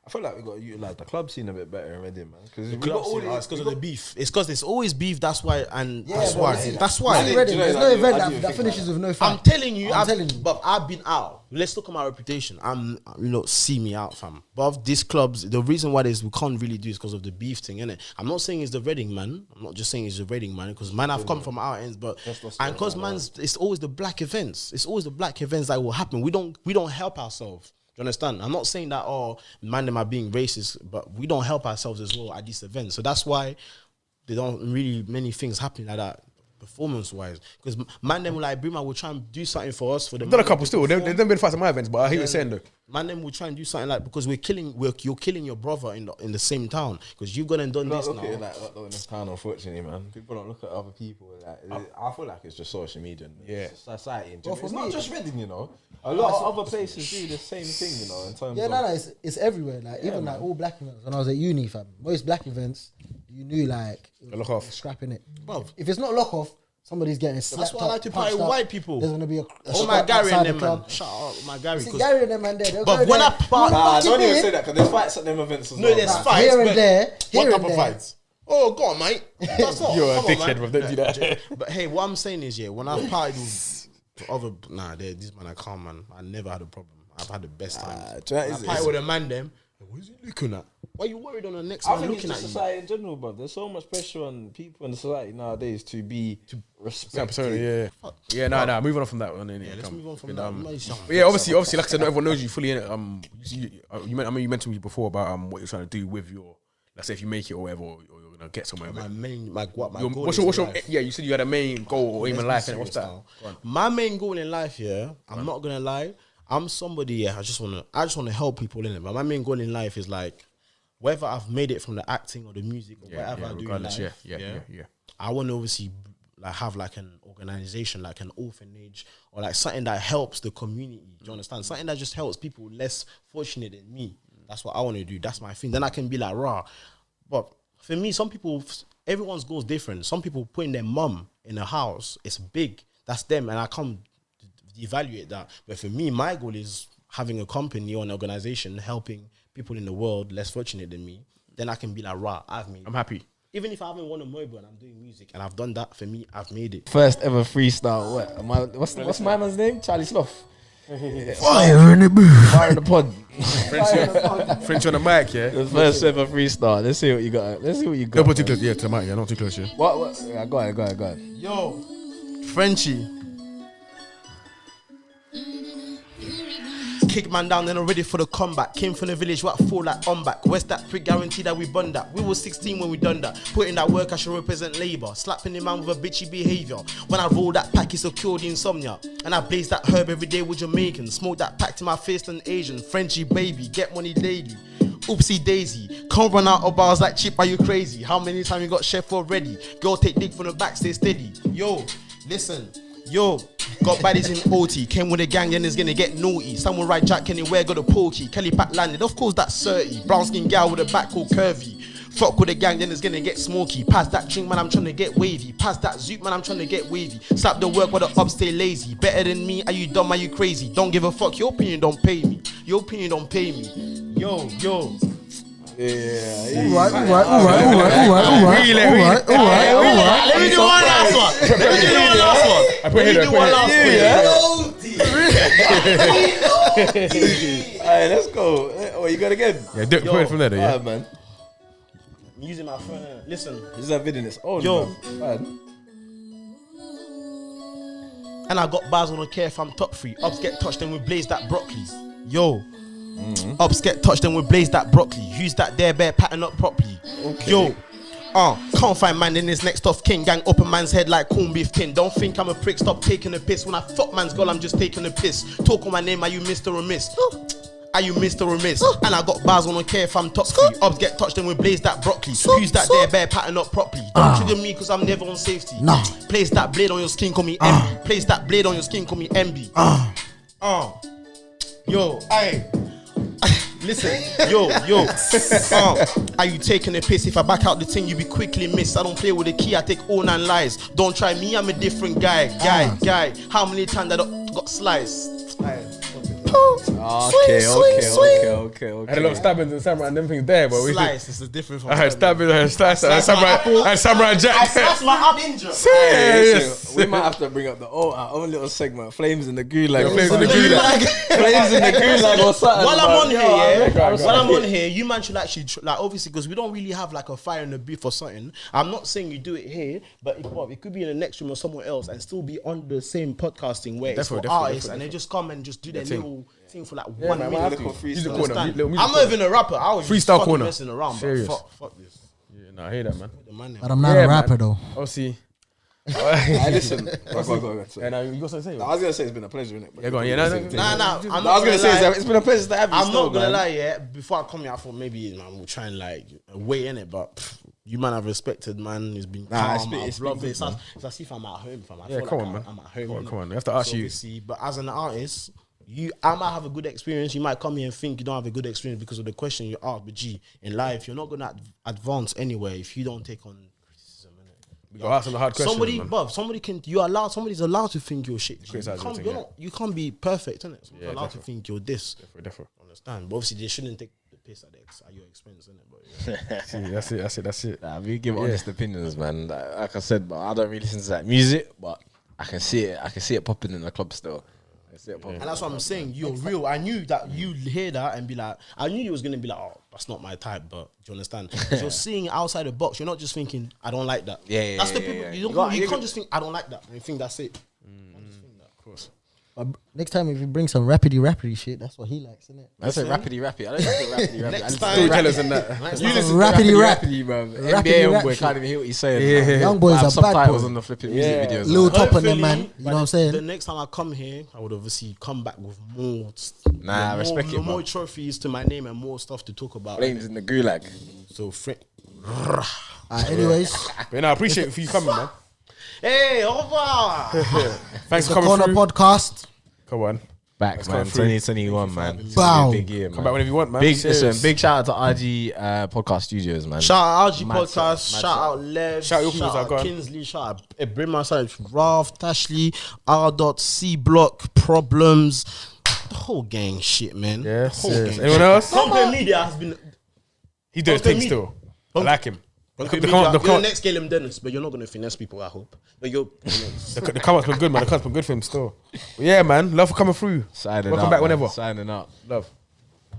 S6: I feel like we got to utilize the club scene a bit better in Reading, man. Because
S3: It's because of the beef. It's because there's always beef. That's why, that's
S5: but
S3: why.
S5: listen,
S3: That's why.
S5: in Reading, there's no event that
S6: think
S5: finishes with no fight.
S3: I'm telling you,
S5: but
S3: but I've been out. Let's look at my reputation. See me out, fam. But these clubs, the reason why we can't really do is because of the beef thing, innit? I'm not saying it's the Reading man. I'm not just saying it's the Reading man because man, I've come from our ends, but and because man's, it's always the black events. It's always the black events that will happen. We don't help ourselves. Do you understand? I'm not saying that man, them are being racist, but we don't help ourselves as well at these events. So that's why there don't really many things happening like that. Performance wise, because man them like Brima will try and do something for us for the.
S2: Done a couple still. They've been fights at my events, but I hear you saying though.
S3: Man them will try and do something like because you're killing your brother in the same town because you've gone and done this now.
S6: Like in this town, unfortunately, man. People don't look at other people. I feel like it's just social media. It's society in general. It's not just Reading, you know. A lot of other places do the same thing, you know. In terms of
S5: it's everywhere. Like even like all black events. When I was at uni, fam, most black events, you knew like
S2: lock off,
S5: scrapping it. If it's not lock off. Somebody's getting slapped.
S3: That's why I like to party with white people.
S5: There's gonna be
S3: my Gary and them man. Shout out my Gary.
S5: Gary and them man there.
S3: But when I party,
S6: don't even say that because there's fights at them events as well.
S3: No, there's fights
S5: here and there.
S3: What type of fights? Oh, go on, mate. That's all.
S2: You're a dickhead, bro. Don't do that.
S3: But hey, what I'm saying is, when I've partied with this man, I can't, man. I never had a problem. I've had the best time. I partied with a man, them. What is he looking at? Why are you worried on the next man looking at you?
S6: Society in general, bro. There's so much pressure on people in the society nowadays to be respected.
S2: Nah. Moving on from that one.
S3: Let's move on from that.
S2: Yeah, obviously, like I said, not everyone knows you fully. You mentioned me before about what you're trying to do with your. Let's say if you make it or whatever, or you're gonna get somewhere.
S3: My goal
S2: what's your yeah? You said you had a main goal or aim in life. What's that?
S3: My main goal in life, I'm not gonna lie. I'm somebody, I just wanna help people in it. But my main goal in life is like, whether I've made it from the acting or the music or whatever I do in life, I want to obviously like have like an organization, like an orphanage, or like something that helps the community. Do you understand? Something that just helps people less fortunate than me. That's what I want to do. That's my thing. Then I can be like, rah. But for me, some people, everyone's goal is different. Some people putting their mum in a house, it's big. That's them, and I can't evaluate that. But for me, my goal is having a company or an organization helping people in the world less fortunate than me. Then I can be like, rah, I'm happy. Even if I haven't won a mobile and I'm doing music and I've done that, for me, I've made it.
S6: First ever freestyle. What's my man's name? Charlie Sloth.
S2: Fire in the booth.
S6: Fire in the pod.
S2: French on the mic, yeah.
S6: The first ever freestyle. Let's see what you got.
S2: Don't put too close, to the mic, not too close, yeah.
S6: What? Yeah, go ahead.
S3: Yo, Frenchy. Kick man down, then I'm ready for the comeback. Came from the village, what fall like on back. Where's that prick guarantee that we bond that? We were 16 when we done that. Put in that work, I should represent labour. Slapping the man with a bitchy behaviour. When I roll that pack, it's a cured insomnia. And I blaze that herb every day with Jamaican. Smoke that pack to my face and Asian. Frenchy baby, get money daily. Oopsie daisy, can't run out of bars like Chip, are you crazy? How many times you got chef already? Girl take dick from the back, stay steady. Yo, listen. Yo, got baddies in OT. Came with a gang, then it's gonna get naughty. Someone ride Jack anywhere, got a pokey. Kelly pack landed, of course that's 30. Brown skin gal with a back called curvy. Fuck with a gang, then it's gonna get smoky. Pass that drink, man, I'm trying to get wavy. Pass that zoot, man, I'm trying to get wavy. Slap the work while the ups stay lazy. Better than me, are you dumb, are you crazy? Don't give a fuck, your opinion don't pay me. Your opinion don't pay me. Yo.
S5: All right.
S3: Let me do one last one.
S2: I put it
S6: Alright, let's go. Oh, you got again?
S2: Yeah, put it from there, yeah.
S6: Alright, man.
S3: I'm using my phone. Listen.
S6: This is a video in its own.
S3: Yo.
S6: Man.
S3: And I got bars, I don't care if I'm top 3. Ups get touched, then we blaze that broccoli. Yo, Ups get touched, then we blaze that broccoli. Use that there bear pattern up properly. Yo. Can't find man in his next off king. Gang up a man's head like corn beef pin. Don't think I'm a prick, stop taking a piss. When I fuck man's girl, I'm just taking a piss. Talk on my name, are you Mr. or Miss? Are you Mr. or Miss? And I got bars, I don't care if I'm top 3. Ups get touched, then we blaze that broccoli. Use that there bear pattern up properly. Don't trigger me, cause I'm never on safety. Place that blade on your skin, call me MB. Place that blade on your skin, call me MB. Yo, aye. Listen, yo, are you taking a piss? If I back out the thing, you be quickly missed. I don't play with the key, I take all 9 lies. Don't try me, I'm a different guy. How many times I got sliced?
S6: Okay.
S2: I had a lot of stabbings and samurai and them things there, but we
S3: Slice is different from
S2: I had stabbings and slice and samurai jack.
S3: I sliced my up ninja.
S2: Serious.
S6: We might have to bring up our own little segment, Flames in the Gulag.
S2: Flames in the Gulag.
S6: Flames in the Gulag or something.
S3: While I'm on here,
S2: While
S3: I'm on here, you man should actually like obviously because we don't really have like a fire in the beef or something. I'm not saying you do it here, but it could be in the next room or somewhere else and still be on the same podcasting where it's for artists and they just come and just do their little thing for like 1 minute. I'm not even a rapper. I was
S2: freestyle
S3: just
S2: corner.
S3: messing around.
S2: Serious.
S3: Fuck this.
S2: Yeah, nah, I hear that, man.
S5: But I'm not a rapper though.
S2: Oh, see.
S6: Hey, listen. Go.
S2: And you got something to say?
S6: I was gonna say it's been a pleasure, innit?
S2: Yeah, go on. Yeah, no.
S6: I was gonna say it's been a pleasure to have you.
S3: I'm not gonna lie, yeah. Before I come here, I thought maybe man will try and like wait in it, but you man have respected, man. It's been calm. It's as if I'm at home, fam. I feel
S2: come
S3: like
S2: on, man.
S3: I'm at home.
S2: Come on. We have to ask you.
S3: Obviously, but as an artist, I might have a good experience. You might come here and think you don't have a good experience because of the question you asked. But in life, you're not gonna advance anywhere if you don't take on criticism.
S2: We got to ask them the hard questions.
S3: Somebody's allowed to think you're shit.
S2: Criticize
S3: You can't be perfect, innit? So you're allowed
S2: definitely.
S3: to think you're this.
S2: Definitely.
S3: Understand? But obviously, they shouldn't take the piss at your expense, innit? But
S2: See, that's it.
S8: Nah, we give honest opinions, man. Like I said, but I don't really listen to that music, but I can see it popping in the club still.
S3: And that's what I'm saying. You're real. I knew that you hear that and be like, I knew you was gonna be like, oh, that's not my type. But do you understand? You're seeing it outside the box. You're not just thinking, I don't like that. That's the people. You can't just think, I don't like that. You think that's it.
S2: Of course.
S5: Next time if you bring some rappity shit, that's what he likes, isn't it?
S8: I say rappity. I don't like rappity.
S3: Next
S8: I
S3: time-
S2: Storytellers and that.
S8: You listen
S5: Rappity
S8: to
S5: rap.
S8: rappity, bro.
S5: Rappity
S8: NBA
S5: rap
S8: boy
S5: shit.
S8: can't even hear what he's saying.
S2: Yeah.
S5: Young boys
S8: I have
S5: are bad
S8: subtitles
S5: boys.
S8: on the flipping music videos.
S5: Little top on
S3: Hopefully,
S5: them, man. You know what I'm saying?
S3: The next time I come here, I would obviously come back with more.
S8: Nah,
S3: more,
S8: respect it,
S3: more
S8: bro.
S3: trophies to my name and more stuff to talk about.
S8: Flames in the Gulag.
S3: So,
S5: Anyways,
S2: But I appreciate it for you coming, man.
S3: hey, over.
S2: Thanks
S5: the
S2: for coming
S5: Corner
S2: through.
S5: Podcast.
S2: Come on.
S8: Back, man.
S2: go through.
S8: 2021, man. It's
S5: Bow.
S8: gonna be a big year, man.
S2: Come back whenever you want, man.
S8: Big shout out to RG Podcast Studios, man.
S3: Shout out RG
S8: Mad
S3: Podcast,
S8: set.
S3: shout out Lev,
S2: Shout your
S3: shout
S2: peoples out, go
S3: out
S2: on.
S3: Kinsley, shout out Brima, shout out Ralph, Tashley, R.C Block, Problems, the whole gang shit, man.
S2: Yeah,
S3: The whole
S2: serious.
S3: gang
S2: Anyone
S3: shit.
S2: else?
S3: Content Media has been
S2: He does
S3: Content
S2: things
S3: Media.
S2: still. I like him.
S3: Content
S2: The
S3: Media,
S2: come- the
S3: you're
S2: come-
S3: the next Galen Dennis, but you're not going to finesse people, I hope. But you're...
S2: The come-up's been good, man. The come-up's been good for him still. But yeah, man. Love for coming through.
S8: Signing
S2: Welcome
S8: out,
S2: back
S8: man.
S2: whenever.
S8: Signing out.
S2: Love.